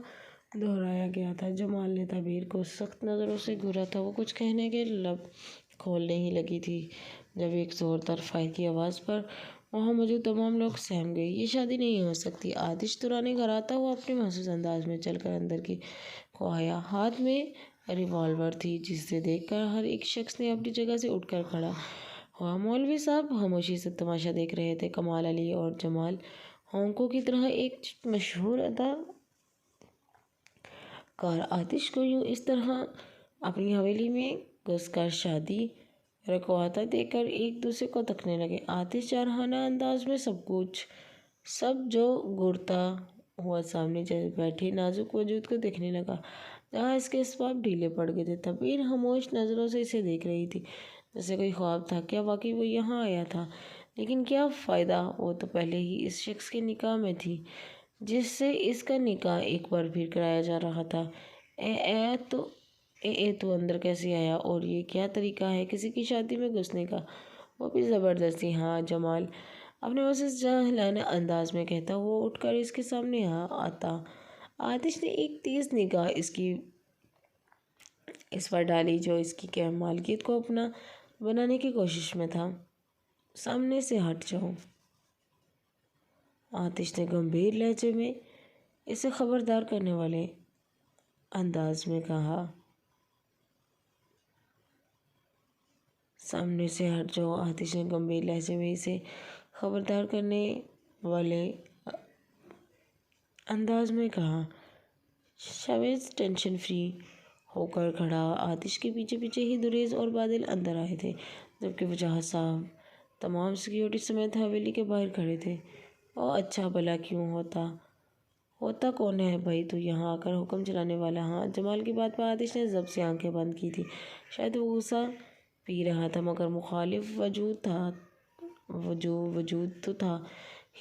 دہرایا گیا تھا۔ جمال نے طبیعر کو سخت نظروں سے گھورا تھا۔ وہ کچھ کہنے کے لب کھولنے ہی لگی تھی جب ایک زوردار فائر کی آواز پر وہاں موجود تمام لوگ سہم گئے۔ یہ شادی نہیں ہو سکتی۔ آتش ترانے گھر آتا ہوا اپنے محسوس انداز میں چل کر اندر کو آیا۔ ہاتھ میں ریوالور تھی، جسے دیکھ کر ہر ایک شخص نے اپنی جگہ سے اٹھ کر کھڑا ہوا۔ مولوی صاحب خاموشی سے تماشا دیکھ رہے تھے۔ کمال علی اور جمال ہانکو کی طرح ایک مشہور اداکار آتش کو یوں اس طرح اپنی حویلی میں گھس کر شادی رکواتا دیکھ کر ایک دوسرے کو تکنے لگے۔ آتش جارحانہ انداز میں سب جو گھورتا ہوا سامنے بیٹھے نازک وجود کو دیکھنے لگا، جہاں اس کے اسباب ڈھیلے پڑ گئے تھے۔ طبیعر خاموش نظروں سے اسے دیکھ رہی تھی، جیسے کوئی خواب تھا۔ کیا واقعی وہ یہاں آیا تھا؟ لیکن کیا فائدہ؟ وہ تو پہلے ہی اس شخص کے نکاح میں تھی، جس سے اس کا نکاح ایک بار پھر کرایا جا رہا تھا۔ تو اندر کیسے آیا؟ اور یہ کیا طریقہ ہے کسی کی شادی میں گھسنے کا، وہ بھی زبردستی؟ ہاں، جمال اپنے محسوس جاہلانہ انداز میں کہتا وہ اٹھ کر اس کے سامنے آتا۔ آتش نے ایک تیز نگاہ اس پر ڈالی، جو اس کی مالکیت کو اپنا بنانے کی کوشش میں تھا۔ سامنے سے ہٹ جاؤ، آتش نے گمبھیر لہجے میں اسے خبردار کرنے والے انداز میں کہا۔ سامنے سے ہٹ جاؤ، آتش نے گمبھیر لہجے میں اسے خبردار کرنے والے انداز میں کہا۔ شاویز ٹینشن فری ہو کر کھڑا۔ آتش کے پیچھے پیچھے ہی دریز اور بادل اندر آئے تھے، جبکہ وجاہت صاحب تمام سیکیورٹی سمیت حویلی کے باہر کھڑے تھے۔ اوہ، اچھا بھلا کیوں ہوتا کون ہے بھائی تو یہاں آ کر حکم چلانے والا؟ ہاں، جمال کی بات پر آتش نے ضبط سے آنکھیں بند کی تھی۔ شاید وہ غصہ پی رہا تھا، مگر مخالف وجود تو تھا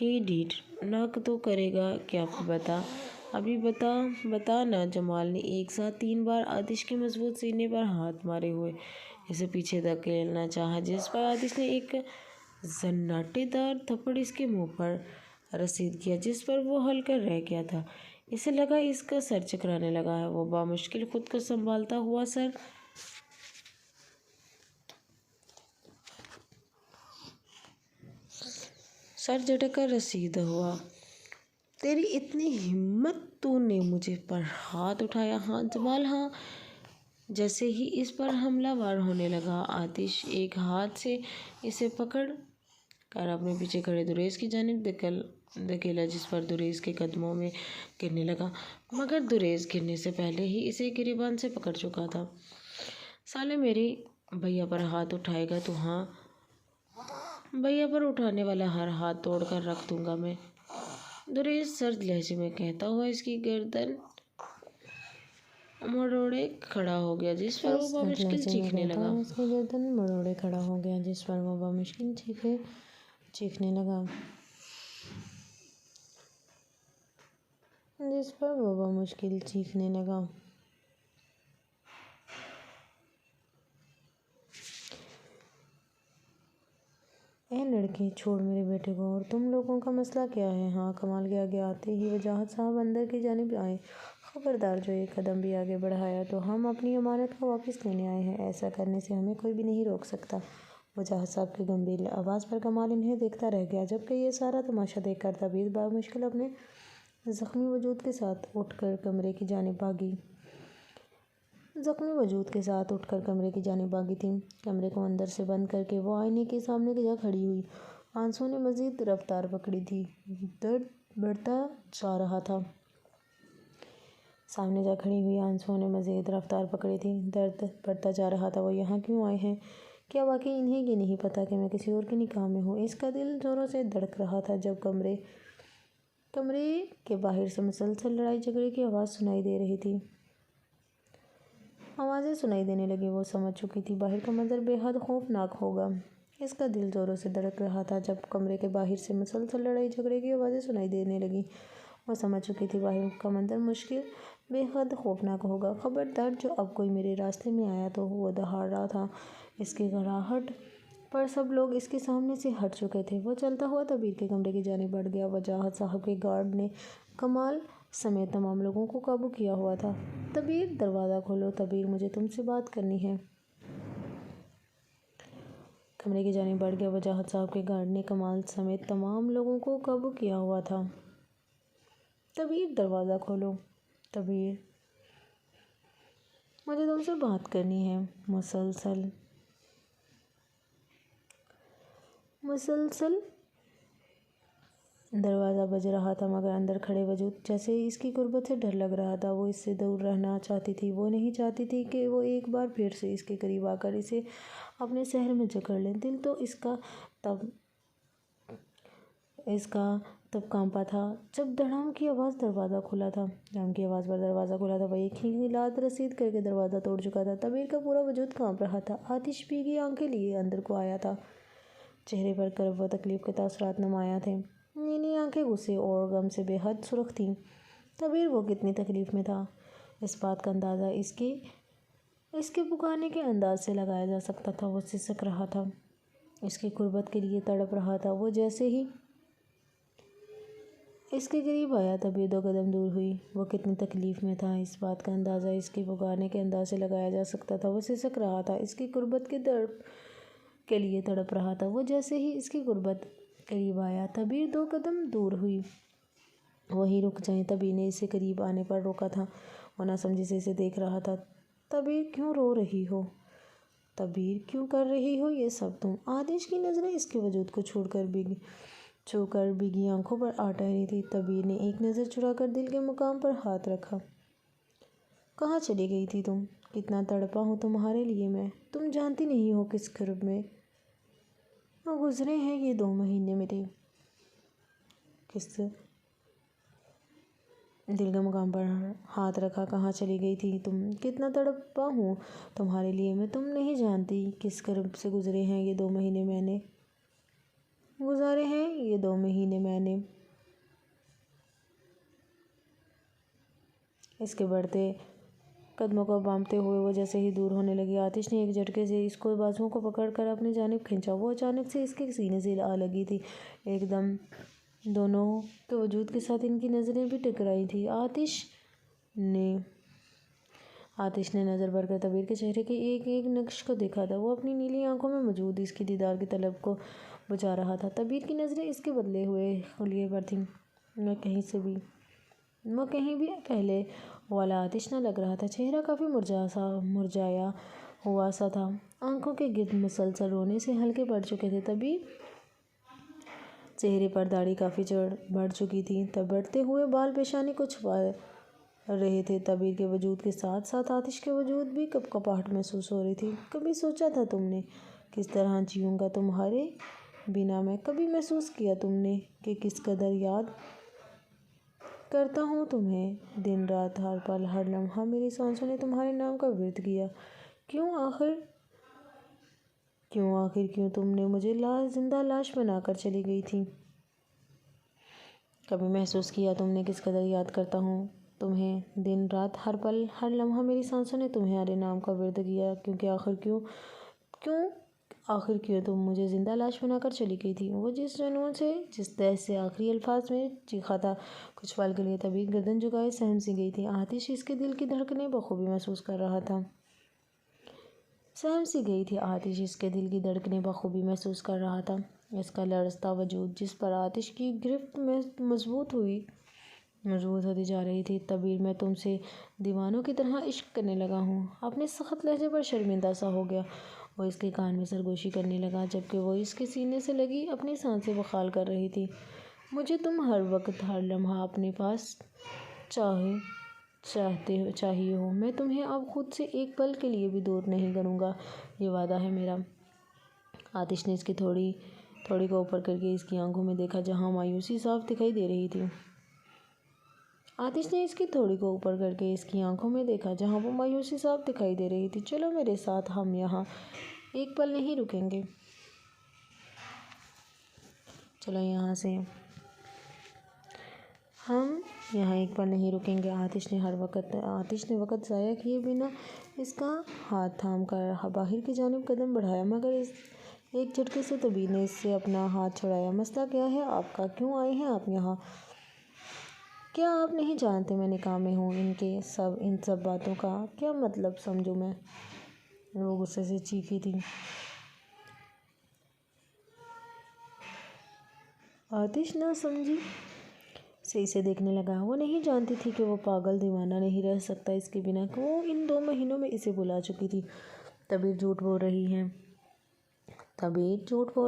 ہی۔ ڈھیٹ ناک تو کرے گا کیا؟ ابھی بتا نا۔ جمال نے ایک ساتھ 3 بار آتش کے مضبوط سینے پر ہاتھ مارے ہوئے اسے پیچھے دھکیلنا چاہا، جس پر آتش نے ایک زناٹے دار تھپڑ اس کے منہ پر رسید کیا، جس پر وہ ہل کر رہ گیا تھا۔ اسے لگا اس کا سر چکرانے لگا ہے۔ وہ بامشکل خود کو سنبھالتا ہوا سر جھٹک کر رسیدہ ہوا۔ تیری اتنی ہمت، تو نے مجھے پر ہاتھ اٹھایا؟ ہاں جمال، ہاں۔ جیسے ہی اس پر حملہ وار ہونے لگا، آتش ایک ہاتھ سے اسے پکڑ کر اپنے پیچھے کھڑے دریز کی جانب دھکیلا، جس پر دریز کے قدموں میں گرنے لگا، مگر دریز گرنے سے پہلے ہی اسے گریبان سے پکڑ چکا تھا۔ سالے، میرے بھیا پر ہاتھ اٹھائے گا تو؟ ہاں، بھیا پر اٹھانے والا ہر ہاتھ توڑ کر رکھ دوں گا میں۔ دریش سرد لہجے میں کہتا ہوا اس کی گردن مڑوڑے کھڑا ہو گیا، جس پر وہ بامشکل چیخنے لگا۔ اس کی گردن مڑوڑے کھڑا ہو گیا، جس پر وہ بامشکل چیخنے لگا۔ اے لڑکے، چھوڑ میرے بیٹے کو، اور تم لوگوں کا مسئلہ کیا ہے؟ ہاں؟ کمال کے آگے آتے ہی وجاہت صاحب اندر کی جانب آئے۔ خبردار، جو ایک قدم بھی آگے بڑھایا تو ہم اپنی امانت کو واپس لینے آئے ہیں۔ ایسا کرنے سے ہمیں کوئی بھی نہیں روک سکتا۔ وجاہت صاحب کی گمبھیر آواز پر کمال انہیں دیکھتا رہ گیا، جبکہ یہ سارا تماشا دیکھ کر طبیعت بامشکل اپنے زخمی وجود کے ساتھ اٹھ کر کمرے کی جانب بھاگی تھی۔ کمرے کو اندر سے بند کر کے وہ آئینے کے سامنے جا کھڑی ہوئی۔ آنسوؤں نے مزید رفتار پکڑی تھی۔ درد بڑھتا جا رہا تھا۔ وہ یہاں کیوں آئے ہیں؟ کیا واقعی انہیں یہ نہیں پتا کہ میں کسی اور کے نکاح میں ہوں؟ اس کا دل زوروں سے دھڑک رہا تھا جب کمرے کے باہر سے مسلسل لڑائی جھگڑے کی آوازیں سنائی دینے لگیں۔ وہ سمجھ چکی تھی باہر کا منظر بے حد خوفناک ہوگا۔ اس کا دل زوروں سے دھڑک رہا تھا جب کمرے کے باہر سے مسلسل لڑائی جھگڑے کی آوازیں سنائی دینے لگیں۔ وہ سمجھ چکی تھی باہر کا منظر بے حد خوفناک ہوگا۔ خبردار، جو اب کوئی میرے راستے میں آیا تو وہ دہاڑ رہا تھا۔ اس کی گھڑگھڑاہٹ پر سب لوگ اس کے سامنے سے ہٹ چکے تھے۔ وہ چلتا ہوا طبیب کے کمرے کی جانب بڑھ گیا۔ وجاہت صاحب کے گارڈ نے کمال سمیت تمام لوگوں کو قابو کیا ہوا تھا۔ طبیب، دروازہ کھولو۔ طبیب، مجھے تم سے بات کرنی ہے۔ کمرے کی جانب بڑھ گیا۔ وجاہت صاحب کے گارڈ نے کمال سمیت تمام لوگوں کو قابو کیا ہوا تھا۔ طبیب، دروازہ کھولو۔ طبیب، مجھے تم سے بات کرنی ہے۔ مسلسل دروازہ بج رہا تھا، مگر اندر کھڑے وجود جیسے اس کی قربت سے ڈر لگ رہا تھا۔ وہ اس سے دور رہنا چاہتی تھی۔ وہ نہیں چاہتی تھی کہ وہ ایک بار پھر سے اس کے قریب آ کر اسے اپنے سحر میں جکڑ لے۔ دل تو اس کا تب کانپا تھا جب دھڑام کی آواز پر دروازہ کھلا تھا۔ وہ ایک ہی لات رسید کر کے دروازہ توڑ چکا تھا۔ طبیب کا پورا وجود کانپ رہا تھا۔ آتش بھیگی آنکھیں لیے اندر کو آیا تھا۔ چہرے پر کرب و تکلیف کے تاثرات نمایاں تھے۔ نیلی آنکھیں غصے اور غم سے بے حد سرخ تھیں۔ طبیب، وہ کتنی تکلیف میں تھا، اس بات کا اندازہ اس کے پکارنے کے انداز سے لگایا جا سکتا تھا۔ وہ سسک رہا تھا، اس کی قربت کے لیے تڑپ رہا تھا۔ وہ جیسے ہی اس کے قریب آیا، طبیب 2 قدم دور ہوئی۔ وہ کتنی تکلیف میں تھا، اس بات کا اندازہ اس کے پکارنے کے انداز سے لگایا جا سکتا تھا۔ وہ سسک رہا تھا، اس کی قربت کے لیے تڑپ رہا تھا۔ وہ جیسے ہی اس کی قربت قریب آیا، طبیب 2 قدم دور ہوئی۔ وہیں رک جائیں، طبیب نے اسے قریب آنے پر روکا تھا۔ وہ ناسمجھی سے اسے دیکھ رہا تھا۔ طبیب، کیوں رو رہی ہو؟ طبیب، کیوں کر رہی ہو یہ سب تم؟ آتش کی نظریں اس کے وجود کو چھو کر بھیگی آنکھوں پر آ ٹھہری تھی۔ طبیب نے ایک نظر چرا کر دل کے مقام پر ہاتھ رکھا۔ کہاں چلی گئی تھی تم؟ کتنا تڑپا ہوں تمہارے لیے میں۔ تم جانتی نہیں ہو کس کرب میں گزرے ہیں یہ 2 مہینے میرے۔ دل کے مقام پر ہاتھ رکھا۔ کہاں چلی گئی تھی تم؟ کتنا تڑپا ہوں تمہارے لیے میں۔ تم نہیں جانتی کس کرب سے گزارے ہیں یہ 2 مہینے میں نے۔ اس کے بڑھتے قدموں کو بامتے ہوئے وہ جیسے ہی دور ہونے لگی۔ آتش نے ایک جھٹکے سے اس کو بازوؤں کو پکڑ کر اپنی جانب کھینچا۔ وہ اچانک سے اس کے سینے سے آ لگی تھی۔ ایک دم دونوں کے وجود کے ساتھ ان کی نظریں بھی ٹکرائی تھیں۔ آتش نے نظر بھر کر طبیب کے چہرے کے ایک ایک نقش کو دیکھا تھا۔ وہ اپنی نیلی آنکھوں میں موجود اس کی دیدار کی طلب کو بجھا رہا تھا۔ طبیب کی نظریں اس کے بدلے ہوئے خلیے پر تھیں۔ وہ کہیں بھی پہلے والا آتش نہ لگ رہا تھا۔ چہرہ کافی مرجھایا ہوا سا تھا۔ آنکھوں کے گرد مسلسل رونے سے حلقے پڑ چکے تھے۔ چہرے پر داڑھی کافی بڑھ چکی تھی۔ بڑھتے ہوئے بال پیشانی کو چھپا رہے تھے۔ طبیب کے وجود کے ساتھ ساتھ آتش کے وجود بھی کپکپاہٹ محسوس ہو رہی تھی۔ کبھی سوچا تھا تم نے کس طرح جیوں گا تمہارے بنا میں؟ کبھی محسوس کیا تم نے کہ کس قدر یاد کرتا ہوں تمہیں دن رات ہر پل ہر لمحہ میری سانسوں نے تمہارے نام کا ورد کیا۔ کیوں آخر کیوں تم نے مجھے زندہ لاش بنا کر چلی گئی تھی؟ کبھی محسوس کیا تم نے کس قدر یاد کرتا ہوں تمہیں دن رات ہر پل ہر لمحہ میری سانسوں نے تمہارے نام کا ورد کیا؟ کیونکہ آخر کیوں تم مجھے زندہ لاش بنا کر چلی گئی تھی؟ وہ جس جنون سے جس دہشت سے آخری الفاظ میں چیخا تھا، کچھ پل کے لیے طبیعت گردن جھکائے سہم سی گئی تھی۔ آتش اس کے دل کی دھڑکنیں بخوبی محسوس کر رہا تھا۔ اس کا لرزتا وجود جس پر آتش کی گرفت میں مضبوط ہوتی جا رہی تھی۔ طبیر، میں تم سے دیوانوں کی طرح عشق کرنے لگا ہوں۔ اپنے سخت لہجے پر شرمندہ سا ہو گیا۔ وہ اس کے کان میں سرگوشی کرنے لگا جبکہ وہ اس کے سینے سے لگی اپنی سانسیں بحال کر رہی تھی۔ مجھے تم ہر وقت ہر لمحہ اپنے پاس چاہیے ہو۔ میں تمہیں اب خود سے ایک پل کے لیے بھی دور نہیں کروں گا، یہ وعدہ ہے میرا۔ آتش نے اس کی تھوڑی کو اوپر کر کے اس کی آنکھوں میں دیکھا جہاں مایوسی صاف دکھائی دے رہی تھی۔ چلو میرے ساتھ، ہم یہاں ایک پل نہیں رکیں گے۔ آتش نے وقت ضائع کیے بنا اس کا ہاتھ تھام کر باہر کی جانب قدم بڑھایا، مگر ایک جھٹکے سے طبیب نے اس سے اپنا ہاتھ چھڑایا۔ مسئلہ کیا ہے آپ کا؟ کیوں آئے ہیں آپ یہاں؟ کیا آپ نہیں جانتے میں نکاح میں ہوں؟ ان سب باتوں کا کیا مطلب سمجھوں میں؟ وہ غصے سے چیخی تھی۔ آتش نہ سمجھی سے اسے دیکھنے لگا۔ وہ نہیں جانتی تھی کہ وہ پاگل دیوانہ نہیں رہ سکتا اس کے بنا۔ وہ ان 2 مہینوں میں اسے بھلا چکی تھی۔ طبیر جھوٹ بول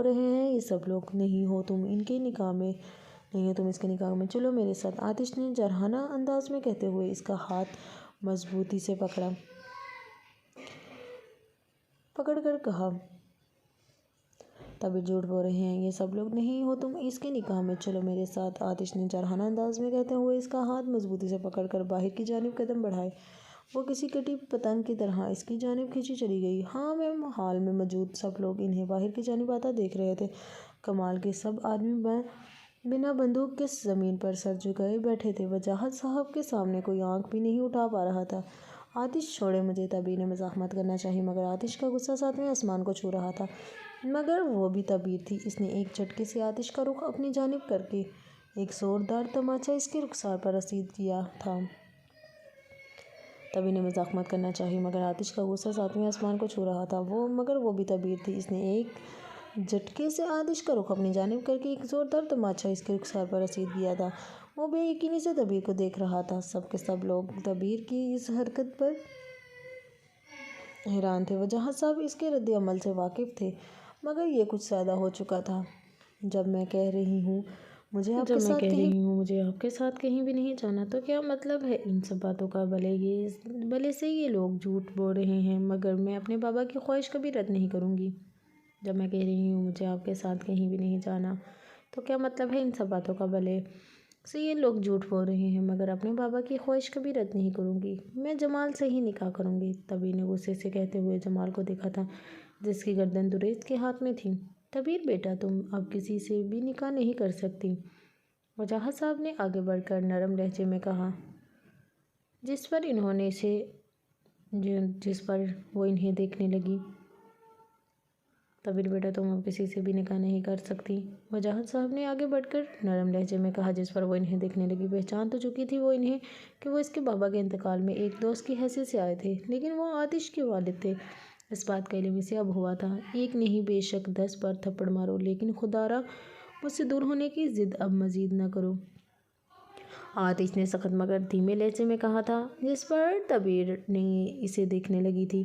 رہے ہیں، یہ سب لوگ۔ نہیں ہو تم اس کے نکاح میں۔ چلو میرے ساتھ۔ آتش نے جرحانہ انداز میں کہتے ہوئے اس کا ہاتھ مضبوطی سے پکڑ کر کہا۔ طبیر جھوٹ بول رہے ہیں، یہ سب لوگ۔ نہیں ہو تم اس کے نکاح میں۔ چلو میرے ساتھ۔ آتش نے جرحانہ انداز میں کہتے ہوئے اس کا ہاتھ مضبوطی سے پکڑ کر باہر کی جانب قدم بڑھائے۔ وہ کسی کٹی پتنگ کی طرح اس کی جانب کھینچی چلی گئی۔ ہال میں موجود سب لوگ انہیں باہر کی جانب آتا دیکھ رہے تھے۔ کمال کے سب آدمی بنا بندوق کے زمین پر سر جھکائے بیٹھے تھے۔ وجاہت صاحب کے سامنے کوئی آنکھ بھی نہیں اٹھا پا رہا تھا۔ آتش چھوڑے مجھے، طبیر نے مزاحمت کرنا چاہی، مگر آتش کا غصہ 7ویں آسمان کو چھو رہا تھا۔ مگر وہ بھی طبیر تھی۔ اس نے ایک جھٹکے سے آتش کا رخ اپنی جانب کر کے ایک زوردار تماچا اس کے رخسار پر رسید کیا تھا۔ طبیر نے مزاحمت کرنا چاہی، مگر آتش کا غصہ 7ویں آسمان کو چھو رہا تھا۔ مگر وہ بھی طبیر تھی۔ اس نے ایک جھٹکے سے آتش کا رخ اپنی جانب کر کے ایک زوردار تماچا اس کے رخسار پر رسید کیا تھا۔ وہ بے یقینی سے طبیر کو دیکھ رہا تھا۔ سب کے سب لوگ طبیر کی اس حرکت پر حیران تھے۔ وجاہت صاحب اس کے رد عمل سے واقف تھے، مگر یہ کچھ زیادہ ہو چکا تھا۔ جب میں کہہ رہی ہوں مجھے آپ کے ساتھ کہیں بھی نہیں جانا، تو کیا مطلب ہے ان سب باتوں کا؟ بھلے سے یہ لوگ جھوٹ بول رہے ہیں، مگر میں اپنے بابا کی خواہش کبھی رد نہیں کروں گی۔ جب میں کہہ رہی ہوں مجھے آپ کے ساتھ کہیں بھی نہیں جانا، تو کیا مطلب ہے ان سب باتوں کا؟ بھلے سے یہ لوگ جھوٹ بول رہے ہیں، مگر اپنے بابا کی خواہش کبھی رد نہیں کروں گی۔ میں جمال سے ہی نکاح کروں گی۔ طبیر نے غصے سے کہتے ہوئے جمال کو دیکھا تھا جس کی گردن دریز کے ہاتھ میں تھی۔ طبیر بیٹا، تم اب کسی سے بھی نکاح نہیں کر سکتی، وجاہت صاحب نے آگے بڑھ کر نرم لہجے میں کہا، جس پر وہ انہیں دیکھنے لگی۔ طبیر بیٹا، تم اب کسی سے بھی نکاح نہیں کر سکتی، وجاہت صاحب نے آگے بڑھ کر نرم لہجے میں کہا، جس پر وہ انہیں دیکھنے لگی۔ پہچان تو چکی تھی وہ انہیں کہ وہ اس کے بابا کے انتقال میں ایک دوست کی حیثیت سے آئے تھے، لیکن وہ آتش کے والد تھے۔ اس بات کا علم اسے اب ہوا تھا۔ ایک نہیں بے شک 10 بار تھپڑ مارو، لیکن خدا را مجھ سے دور ہونے کی ضد اب مزید نہ کرو، آتش نے سخت مگر دھیمے لہجے میں کہا تھا، جس پر طبیر نے اسے دیکھنے لگی تھی۔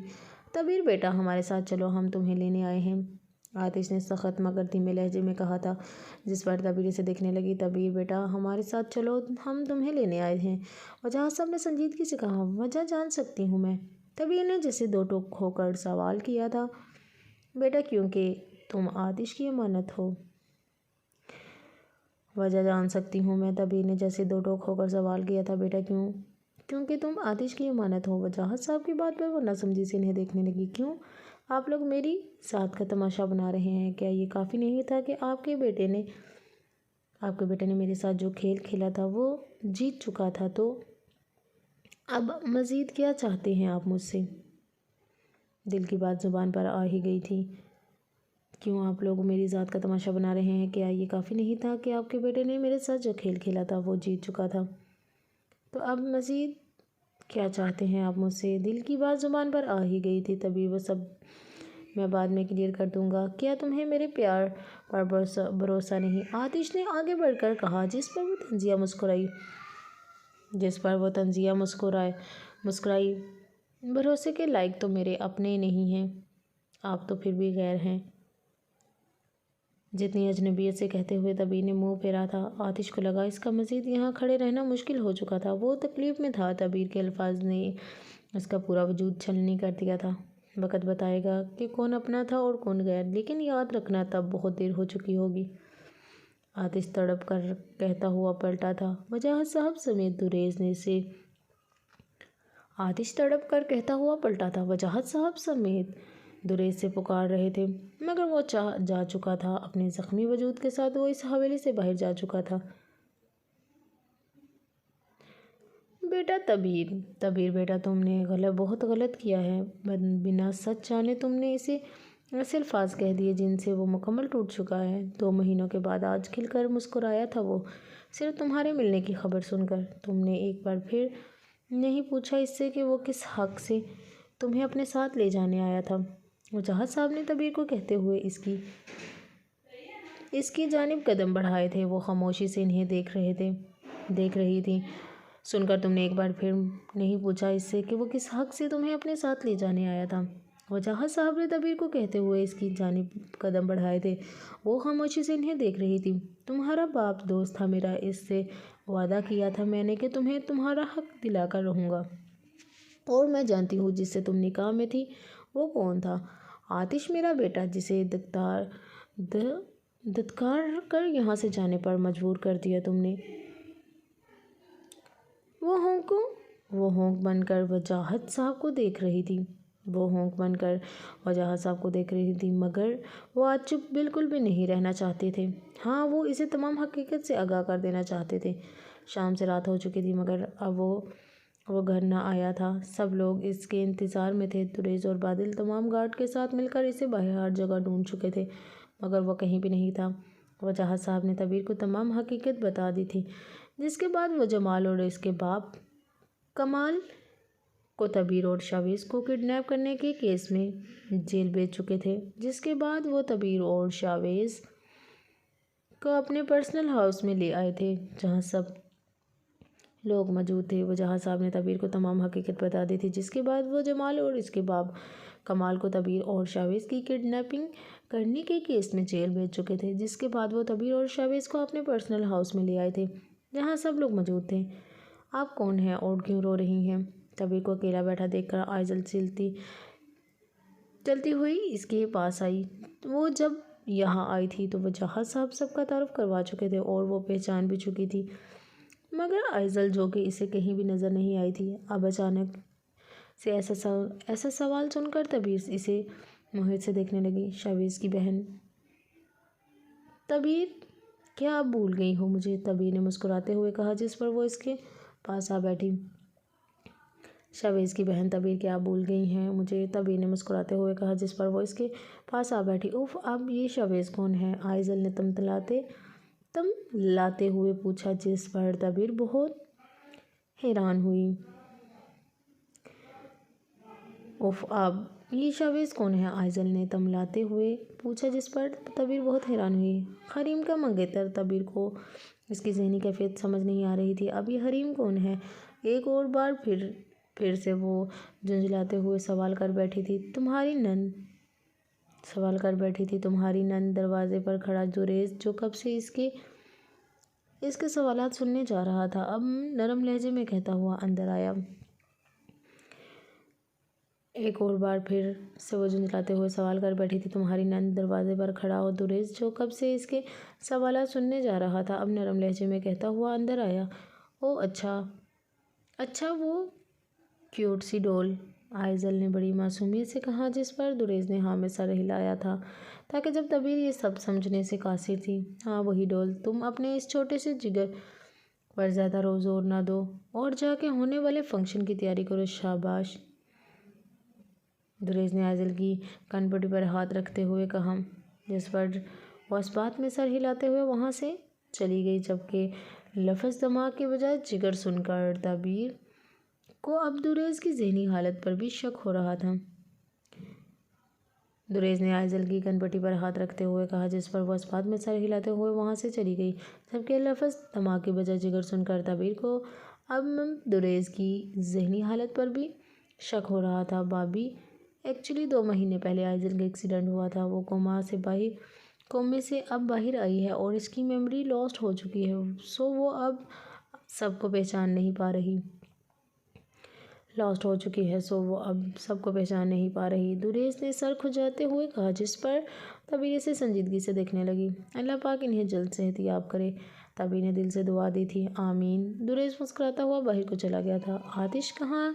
طبیر بیٹا، ہمارے ساتھ چلو، ہم تمہیں لینے آئے ہیں، آتش نے سخت مگر دھیمے لہجے میں کہا تھا، جس پر طبیر اسے دیکھنے لگی۔ طبیر بیٹا، ہمارے ساتھ چلو، ہم تمہیں لینے آئے ہیں، وجاہت صاحب نے سنجیدگی سے کہا۔ وجہ جان سکتی ہوں میں؟ طبیر نے جیسے دو ٹوک ہو کر سوال کیا تھا۔ بیٹا، کیونکہ تم آتش کی امانت ہو۔ وجہ جان سکتی ہوں میں؟ تبیر نے جیسے دو ٹوک ہو کر سوال کیا تھا۔ بیٹا کیوں؟ کیونکہ تم آتش کی امانت ہو۔ وجاہت صاحب کی بات پر وہ ناسمجھی سے انہیں دیکھنے لگی۔ کیوں؟ آپ لوگ میری ساتھ کا تماشا بنا رہے ہیں؟ کیا یہ کافی نہیں تھا کہ آپ کے بیٹے نے میرے ساتھ جو کھیل کھیلا تھا وہ جیت چکا تھا، تو اب مزید کیا چاہتے ہیں آپ مجھ سے؟ دل کی بات زبان پر آ ہی گئی تھی۔ کیوں آپ لوگ میری ذات کا تماشا بنا رہے ہیں؟ کیا یہ کافی نہیں تھا کہ آپ کے بیٹے نے میرے ساتھ جو کھیل کھیلا تھا وہ جیت چکا تھا، تو اب مزید کیا چاہتے ہیں آپ مجھ سے؟ دل کی بات زبان پر آ ہی گئی تھی۔ تبھی وہ سب میں بعد میں کلیئر کر دوں گا۔ کیا تمہیں میرے پیار پر بھروسہ نہیں؟ آتش نے آگے بڑھ کر کہا، جس پر وہ تنزیہ مسکرائی۔ بھروسے کے لائق تو میرے اپنے نہیں ہیں، آپ تو پھر بھی غیر ہیں۔ جتنی اجنبیت سے کہتے ہوئے تبیر نے منہ پھیرا تھا، آتش کو لگا اس کا مزید یہاں کھڑے رہنا مشکل ہو چکا تھا۔ وہ تکلیف میں تھا۔ تبیر کے الفاظ نے اس کا پورا وجود چھلنی کر دیا تھا۔ وقت بتائے گا کہ کون اپنا تھا اور کون غیر، لیکن یاد رکھنا تب بہت دیر ہو چکی ہوگی۔ آتش تڑپ کر کہتا ہوا پلٹا تھا۔ وجاہت صاحب سمیت دریز سے پکار رہے تھے، مگر وہ جا چکا تھا۔ اپنے زخمی وجود کے ساتھ وہ اس حویلی سے باہر جا چکا تھا۔ بیٹا تبیر بیٹا، تم نے بہت غلط کیا ہے۔ بنا سچ جانے تم نے اسے ایسے الفاظ کہہ دیے جن سے وہ مکمل ٹوٹ چکا ہے۔ 2 مہینوں کے بعد آج کھل کر مسکرایا تھا وہ، صرف تمہارے ملنے کی خبر سن کر۔ تم نے ایک بار پھر نہیں پوچھا اس سے کہ وہ کس حق سے تمہیں اپنے ساتھ لے جانے آیا تھا۔ وجاہت صاحب نے تبیر کو کہتے ہوئے اس کی جانب قدم بڑھائے تھے۔ وہ خاموشی سے انہیں دیکھ رہی تھی۔ سن کر تم نے ایک بار پھر نہیں پوچھا اس سے کہ وہ کس حق سے تمہیں اپنے ساتھ لے جانے آیا تھا۔ وجاہت صاحب نے تبیر کو کہتے ہوئے اس کی جانب قدم بڑھائے تھے۔ وہ خاموشی سے انہیں دیکھ رہی تھی۔ تمہارا باپ دوست تھا میرا، اس سے وعدہ کیا تھا میں نے کہ تمہیں تمہارا حق دلا کر رہوں گا، اور میں جانتی ہوں جس سے تم نکاح میں تھی وہ کون تھا۔ آتش میرا بیٹا، جسے دھتکار کر یہاں سے جانے پر مجبور کر دیا تم نے۔ وہ ہونک بن کر وجاہت صاحب کو دیکھ رہی تھی، مگر وہ آج چپ بالکل بھی نہیں رہنا چاہتے تھے۔ ہاں، وہ اسے تمام حقیقت سے آگاہ کر دینا چاہتے تھے۔ شام سے رات ہو چکی تھی، مگر اب وہ گھر نہ آیا تھا۔ سب لوگ اس کے انتظار میں تھے۔ دریز اور بادل تمام گارڈ کے ساتھ مل کر اسے باہر ہر جگہ ڈھونڈ چکے تھے، مگر وہ کہیں بھی نہیں تھا۔ وجاہت صاحب نے تبیر کو تمام حقیقت بتا دی تھی، جس کے بعد وہ جمال اور اس کے باپ کمال کو تبیر اور شاویز کو کڈنیپ کرنے کے کیس میں جیل بھیج چکے تھے، جس کے بعد وہ تبیر اور شاویز کو اپنے پرسنل ہاؤس میں لے آئے تھے، جہاں سب لوگ موجود تھے۔ وجاہت صاحب نے تبیر کو تمام حقیقت بتا دی تھی، جس کے بعد وہ جمال اور اس کے باپ کمال کو تبیر اور شاویز کی کڈنیپنگ کرنے کے کیس میں جیل بھیج چکے تھے، جس کے بعد وہ تبیر اور شاویز کو اپنے پرسنل ہاؤس میں لے آئے تھے، جہاں سب لوگ موجود تھے۔ آپ کون ہیں اور کیوں رو رہی ہیں؟ تبیر کو اکیلا بیٹھا دیکھ کر آئزل چلتی ہوئی اس کے پاس آئی۔ وہ جب یہاں آئی تھی تو وجاہت صاحب سب کا تعارف کروا چکے تھے اور وہ پہچان بھی چکی تھی، مگر آئزل، جو کہ اسے کہیں بھی نظر نہیں آئی تھی، اب اچانک سے ایسا سوال سن کر تبیر اسے محیط سے دیکھنے لگی۔ شاویز کی بہن تبیر، کیا آپ بھول گئی ہو مجھے؟ تبیر نے مسکراتے ہوئے کہا، جس پر وہ اس کے پاس آ بیٹھی۔ شاویز کی بہن تبیر، کیا آپ بھول گئی ہیں مجھے؟ تبیر نے مسکراتے ہوئے کہا، جس پر وہ اس کے پاس آ بیٹھی۔ اف، اب یہ شاویز کون ہے؟ آئزل نے تمتلاتے ہوئے پوچھا، جس پر تبیر بہت حیران ہوئی۔ اف، اب یہ شاویز کون ہے؟ آئزل نے تمتلاتے ہوئے پوچھا، جس پر تبیر بہت حیران ہوئی۔ حریم کا منگیتر۔ تبیر کو اس کی ذہنی کیفیت سمجھ نہیں آ رہی تھی۔ اب یہ حریم کون ہے؟ ایک اور بار پھر سے وہ جھنجھلاتے ہوئے سوال کر بیٹھی تھی، تمہاری نند۔ دروازے پر کھڑا دریز، جو کب سے اس کے سوالات سننے جا رہا تھا، اب نرم لہجے میں کہتا ہوا اندر آیا۔ ایک اور بار پھر سے وہ جھنجھلاتے ہوئے سوال کر بیٹھی تھی۔ تمہاری نند دروازے پر کھڑا ہو دریز جو کب سے اس کے سوالات سننے جا رہا تھا اب نرم لہجے میں کہتا ہوا اندر آیا۔ او اچھا وہ کیوٹ سی ڈول، آئزل نے بڑی معصومیت سے کہا جس پر دریز نے ہاں میں سر ہلایا تھا تاکہ جب تبیر یہ سب سمجھنے سے قاصر تھی۔ ہاں وہی ڈول، تم اپنے اس چھوٹے سے جگر پر زیادہ زور نہ دو اور جا کے ہونے والے فنکشن کی تیاری کرو۔ شاباش، دریز نے آئزل کی کن پٹی پر ہاتھ رکھتے ہوئے کہا جس پر وہ اس بات میں سر ہلاتے ہوئے وہاں سے چلی گئی جبکہ لفظ دماغ کے بجائے جگر سن کر تبیر کو اب دریز کی ذہنی حالت پر بھی شک ہو رہا تھا۔ دریز نے آئزل کی کن پٹی پر ہاتھ رکھتے ہوئے کہا جس پر وہ اس بات میں سر ہلاتے ہوئے وہاں سے چلی گئی جبکہ لفظ دماغ کے بجائے جگر سن کر تبیر کو اب دریز کی ذہنی حالت پر بھی شک ہو رہا تھا۔ بابی، ایکچولی 2 مہینے پہلے آئزل کا ایکسیڈنٹ ہوا تھا۔ وہ کومے سے اب باہر آئی ہے اور اس کی میموری لاسٹ ہو چکی ہے سو وہ اب سب کو پہچان نہیں پا رہی۔ دریز نے سر کھجاتے ہوئے کہا جس پر تبیر اسے سنجیدگی سے دیکھنے لگی۔ اللہ پاک انہیں جلد صحت یاب کرے، تبیر نے دل سے دعا دی تھی۔ آمین۔ دریز مسکراتا ہوا باہر کو چلا گیا تھا۔ آتش کہاں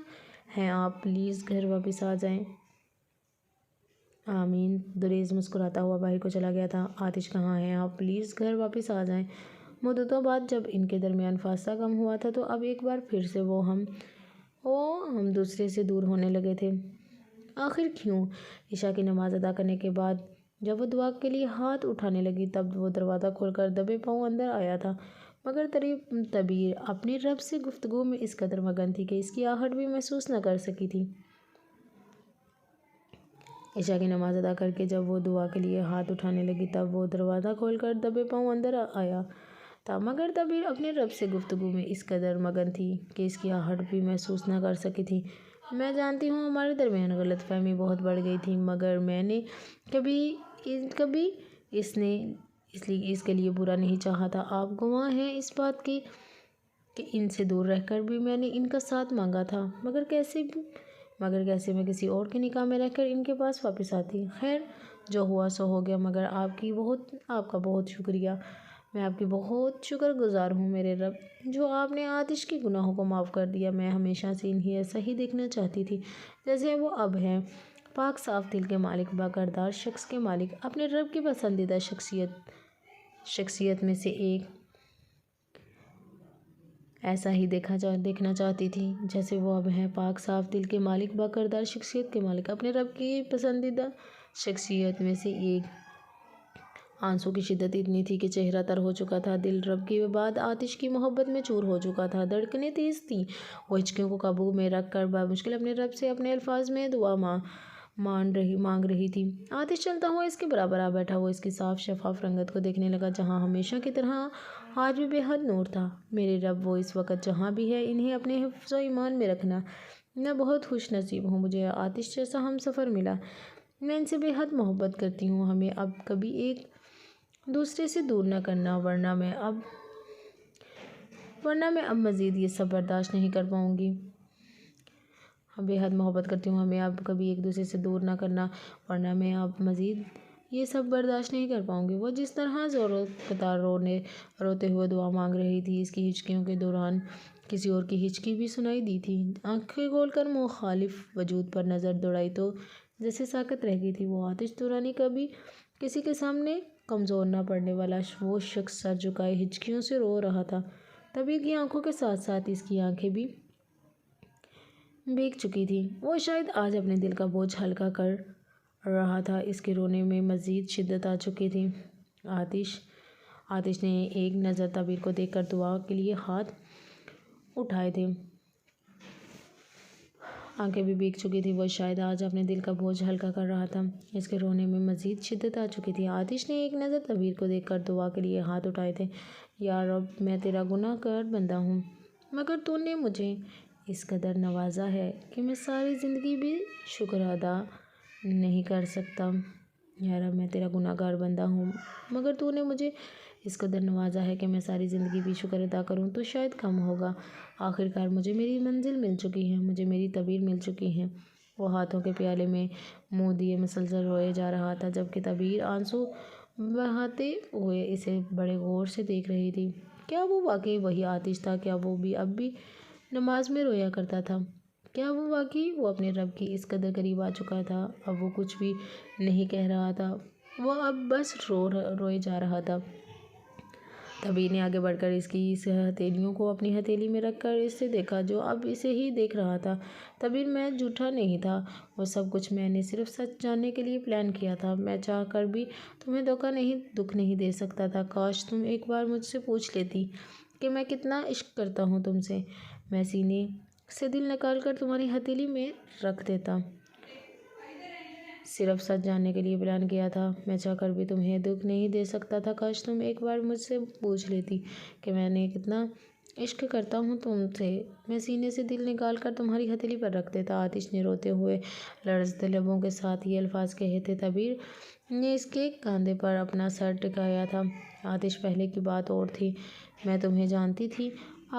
ہیں آپ؟ پلیز گھر واپس آ جائیں۔ آمین۔ دریز مسکراتا ہوا باہر کو چلا گیا تھا۔ آتش کہاں ہیں آپ؟ پلیز گھر واپس آ جائیں۔ مدتوں بعد جب ان کے درمیان فاصلہ کم ہوا تھا تو اب ایک بار پھر سے وہ ہم دوسرے سے دور ہونے لگے تھے۔ آخر کیوں؟ عشاء کی نماز ادا کرنے کے بعد جب وہ دعا کے لیے ہاتھ اٹھانے لگی تب وہ دروازہ کھول کر دبے پاؤں اندر آیا تھا مگر تبیر اپنے رب سے گفتگو میں اس قدر مگن تھی کہ اس کی آہٹ بھی محسوس نہ کر سکی تھی۔ عشاء کی نماز ادا کر کے جب وہ دعا کے لیے ہاتھ اٹھانے لگی تب وہ دروازہ کھول کر دبے پاؤں اندر آیا تھا مگر تبیر اپنے رب سے گفتگو میں اس قدر مگن تھی کہ اس کی آہٹ بھی محسوس نہ کر سکی تھی۔ میں جانتی ہوں ہمارے درمیان غلط فہمی بہت بڑھ گئی تھی مگر میں نے کبھی اس کے لیے برا نہیں چاہا تھا۔ آپ گواہ ہیں اس بات کے کہ ان سے دور رہ کر بھی میں نے ان کا ساتھ مانگا تھا مگر کیسے میں کسی اور کے نکاح میں رہ کر ان کے پاس واپس آتی۔ خیر جو ہوا سو ہو گیا مگر آپ کا بہت شکریہ۔ میں آپ کی بہت شکر گزار ہوں میرے رب جو آپ نے آتش کے گناہوں کو معاف کر دیا۔ میں ہمیشہ سے انہیں ایسا ہی دیکھنا چاہتی تھی جیسے وہ اب ہیں، پاک صاف دل کے مالک، باکردار شخص کے مالک، اپنے رب کی پسندیدہ شخصیت میں سے ایک۔ ایسا ہی دیکھنا چاہتی تھی جیسے وہ اب ہیں، پاک صاف دل کے مالک، باکردار شخصیت کے مالک، اپنے رب کی پسندیدہ شخصیت میں سے ایک۔ آنسو کی شدت اتنی تھی کہ چہرہ تر ہو چکا تھا۔ دل رب کے بعد آتش کی محبت میں چور ہو چکا تھا۔ دھڑکنیں تیز تھیں۔ وہ ہچکیوں کو قابو میں رکھ کر بمشکل اپنے رب سے اپنے الفاظ میں دعا مانگ رہی تھی۔ آتش چلتا ہوا اس کے برابر آ بیٹھا۔ وہ اس کی صاف شفاف رنگت کو دیکھنے لگا جہاں ہمیشہ کی طرح آج بھی بے حد نور تھا۔ میرے رب وہ اس وقت جہاں بھی ہے انہیں اپنے حفظ و ایمان میں رکھنا۔ میں بہت خوش نصیب ہوں مجھے آتش جیسا ہمسفر ملا۔ میں ان سے بے حد محبت کرتی ہوں۔ ہمیں اب کبھی ایک دوسرے سے دور نہ کرنا ورنہ میں اب مزید یہ سب برداشت نہیں کر پاؤں گی۔ بے حد محبت کرتی ہوں۔ ہمیں اب کبھی ایک دوسرے سے دور نہ کرنا ورنہ میں اب مزید یہ سب برداشت نہیں کر پاؤں گی۔ وہ جس طرح زور و قطار روتے ہوئے دعا مانگ رہی تھی اس کی ہچکیوں کے دوران کسی اور کی ہچکی بھی سنائی دی تھی۔ آنکھیں کھول کر مخالف وجود پر نظر دوڑائی تو جیسے ساکت رہ گئی تھی۔ وہ آتش دورانی کبھی کسی کے سامنے کمزور نہ پڑنے والا وہ شخص سر جھکائے ہچکیوں سے رو رہا تھا۔ تبیر کی آنکھوں کے ساتھ ساتھ اس کی آنکھیں بھی بھیگ چکی تھیں۔ وہ شاید آج اپنے دل کا بوجھ ہلکا کر رہا تھا۔ اس کے رونے میں مزید شدت آ چکی تھی۔ آتش نے ایک نظر تبیر کو دیکھ کر دعا کے لیے ہاتھ اٹھائے تھے۔ آنکھیں بھی بھیگ چکی تھیں۔ وہ شاید آج اپنے دل کا بوجھ ہلکا کر رہا تھا۔ اس کے رونے میں مزید شدت آ چکی تھی۔ آتش نے ایک نظر تبیر کو دیکھ کر دعا کے لیے ہاتھ اٹھائے تھے۔ یا رب میں تیرا گناہ گار بندہ ہوں مگر تو نے مجھے اس قدر نوازا ہے کہ میں ساری زندگی بھی شکر ادا نہیں کر سکتا۔ یا رب میں تیرا گناہ گار بندہ ہوں مگر تو نے مجھے اس قدر نوازا ہے کہ میں ساری زندگی بھی شکر ادا کروں تو شاید کم ہوگا۔ آخر کار مجھے میری منزل مل چکی ہے، مجھے میری تبیر مل چکی ہے۔ وہ ہاتھوں کے پیالے میں منہ دیے مسلسل روئے جا رہا تھا، جبکہ طبیر آنسو بہاتے ہوئے اسے بڑے غور سے دیکھ رہی تھی۔ کیا وہ واقعی وہی آتش تھا؟ کیا وہ بھی اب بھی نماز میں رویا کرتا تھا؟ کیا وہ واقعی وہ اپنے رب کی اس قدر قریب آ چکا تھا؟ اب وہ کچھ بھی نہیں کہہ رہا تھا، وہ اب بس روئے جا رہا تھا۔ طبیر نے آگے بڑھ کر اس کی ہتھیلیوں کو اپنی ہتھیلی میں رکھ کر اس سے دیکھا جو اب اسے ہی دیکھ رہا تھا۔ طبیر، میں جھوٹا نہیں تھا، وہ سب کچھ میں نے صرف سچ جاننے کے لیے پلان کیا تھا۔ میں چاہ کر بھی تمہیں دکھ نہیں دے سکتا تھا۔ کاش تم ایک بار مجھ سے پوچھ لیتی کہ میں کتنا عشق کرتا ہوں تم سے، میں سینے سے دل نکال کر تمہاری ہتھیلی میں رکھ دیتا۔ صرف سچ جاننے کے لیے پلان کیا تھا۔ میں چاہ کر بھی تمہیں دکھ نہیں دے سکتا تھا۔ کاش تم ایک بار مجھ سے پوچھ لیتی کہ میں کتنا عشق کرتا ہوں تم سے، میں سینے سے دل نکال کر تمہاری ہتھیلی پر رکھ دیتا۔ آتش نے روتے ہوئے لرزتے لبوں کے ساتھ یہ الفاظ کہے تھے۔ طبیر نے اس کے کاندھے پر اپنا سر ٹکایا تھا۔ آتش، پہلے کی بات اور تھی، میں تمہیں جانتی تھی،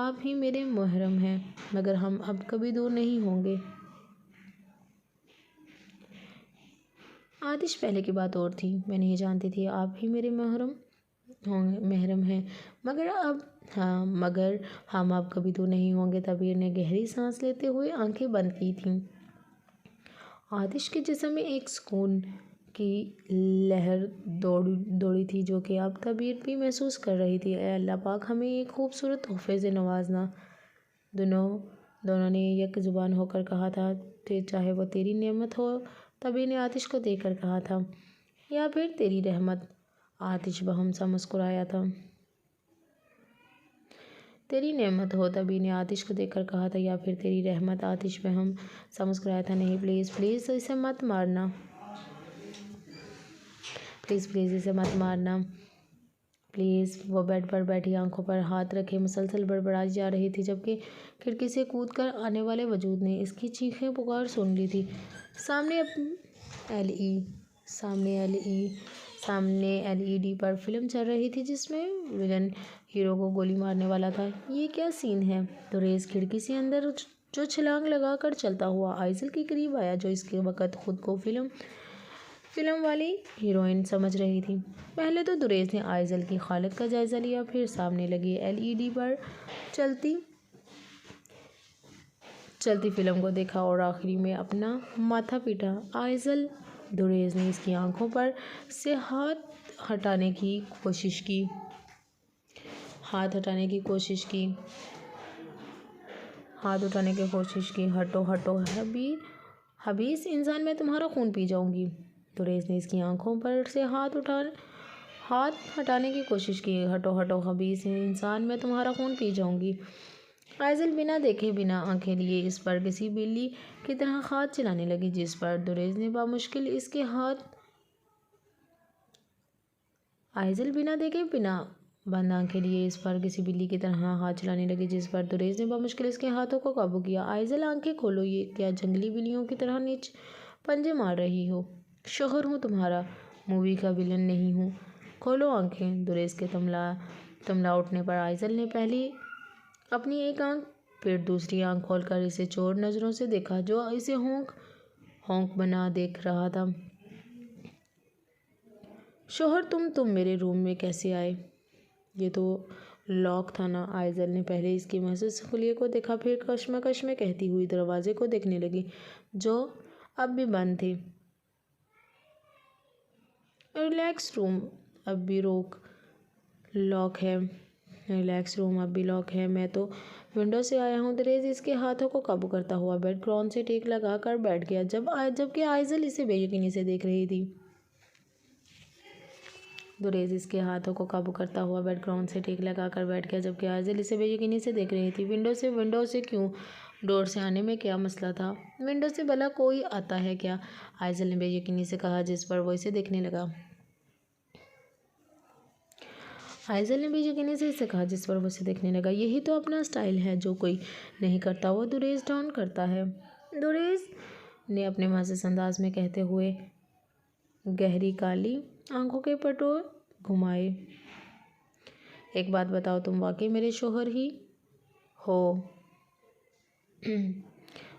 آپ ہی میرے محرم ہیں، مگر ہم اب کبھی دور نہیں ہوں گے۔ آتش، پہلے کی بات اور تھی، میں نہیں جانتی تھی، آپ ہی میرے محرم ہیں، مگر ہم اب کبھی دور نہیں ہوں گے۔ طبیر نے گہری سانس لیتے ہوئے آنکھیں بند کی تھیں۔ آتش کے جسم میں ایک سکون کی لہر دوڑی تھی جو کہ اب طبیر بھی محسوس کر رہی تھی۔ اے اللہ پاک، ہمیں ایک خوبصورت تحفے سے نوازنا، دونوں نے یک زبان ہو کر کہا تھا، چاہے وہ تیری نعمت ہو، طبیر نے آتش کو دیکھ کر کہا تھا، یا پھر تیری رحمت۔ آتش بہم سا مسکرایا تھا۔ تیری نعمت ہو، طبیر نے آتش کو دیکھ کر کہا تھا، یا پھر تیری رحمت۔ آتش بہم سا مسکرایا تھا۔ نہیں، پلیز پلیز اسے مت مارنا، پلیز پلیز اسے مت مارنا، پلیز۔ وہ بیڈ پر بیٹھی آنکھوں پر ہاتھ رکھے مسلسل بڑبڑائی جا رہی تھی، جبکہ کھڑکی سے کود کر آنے والے وجود نے اس کی چیخیں پکار سن لی تھی۔ سامنے ایل ای ڈی پر فلم چل رہی تھی جس میں ویلن ہیرو کو گولی مارنے والا تھا۔ یہ کیا سین ہے؟ دریس کھڑکی سے اندر جو چھلانگ لگا کر چلتا ہوا آئزل کے قریب آیا، جو اس وقت خود کو فلم والی ہیروئن سمجھ رہی تھی۔ پہلے تو دریس نے آئزل کی حالت کا جائزہ لیا، پھر سامنے لگی ایل ای ڈی پر چلتی فلم کو دیکھا اور آخری میں اپنا ماتھا پیٹا۔ آئزل! دریس نے اس کی آنکھوں پر سے ہاتھ ہٹانے کی کوشش کی۔ ہٹو ہٹو حبیث انسان، میں تمہارا خون پی جاؤں گی۔ دریس نے اس کی آنکھوں پر سے ہاتھ ہٹانے کی کوشش کی۔ ہٹو ہٹو حبیث انسان، میں تمہارا خون پی جاؤں گی۔ آئزل بنا دیکھے بنا آنکھیں لیے اس پر کسی بلی کی طرح ہاتھ چلانے لگی، جس پر دریس نے بامشکل اس کے ہاتھوں کو قابو کیا۔ آئزل، آنکھیں کھولو، یہ کیا جنگلی بلیوں کی طرح پنجے مار رہی ہو؟ شوہر ہوں تمہارا، مووی کا ویلن نہیں ہوں، کھولو آنکھیں۔ دریس کے تملا اٹھنے پر آئزل نے پہلے اپنی ایک آنکھ پھر دوسری آنکھ کھول کر اسے چور نظروں سے دیکھا، جو اسے ہونک بنا دیکھ رہا تھا۔ شوہر، تم میرے روم میں کیسے آئے؟ یہ تو لاک تھا نا؟ آئزل نے پہلے اس کے محسوس خلیے کو دیکھا، پھر کشمکش میں کہتی ہوئی دروازے کو دیکھنے لگی، جو اب بھی بند تھے۔ ریلیکس، روم اب بھی لاک ہے، میں تو ونڈو سے آیا ہوں۔ دریس اس کے ہاتھوں کو قابو کرتا ہوا بیڈ گراؤنڈ سے ٹیک لگا کر بیٹھ گیا، جبکہ آئزل اسے بے یقینی سے دیکھ رہی تھی۔ ونڈو سے کیوں؟ ڈور سے آنے میں کیا مسئلہ تھا؟ ونڈو سے بھلا کوئی آتا ہے کیا؟ آئزل نے بے یقینی سے کہا، جس پر وہ اسے دیکھنے لگا۔ یہی تو اپنا سٹائل ہے، جو کوئی نہیں کرتا وہ دریس ڈان کرتا ہے۔ دریس نے اپنے معزز انداز میں کہتے ہوئے گہری کالی آنکھوں کے پٹو گھمائے۔ ایک بات بتاؤ، تم واقعی میرے شوہر ہی ہو؟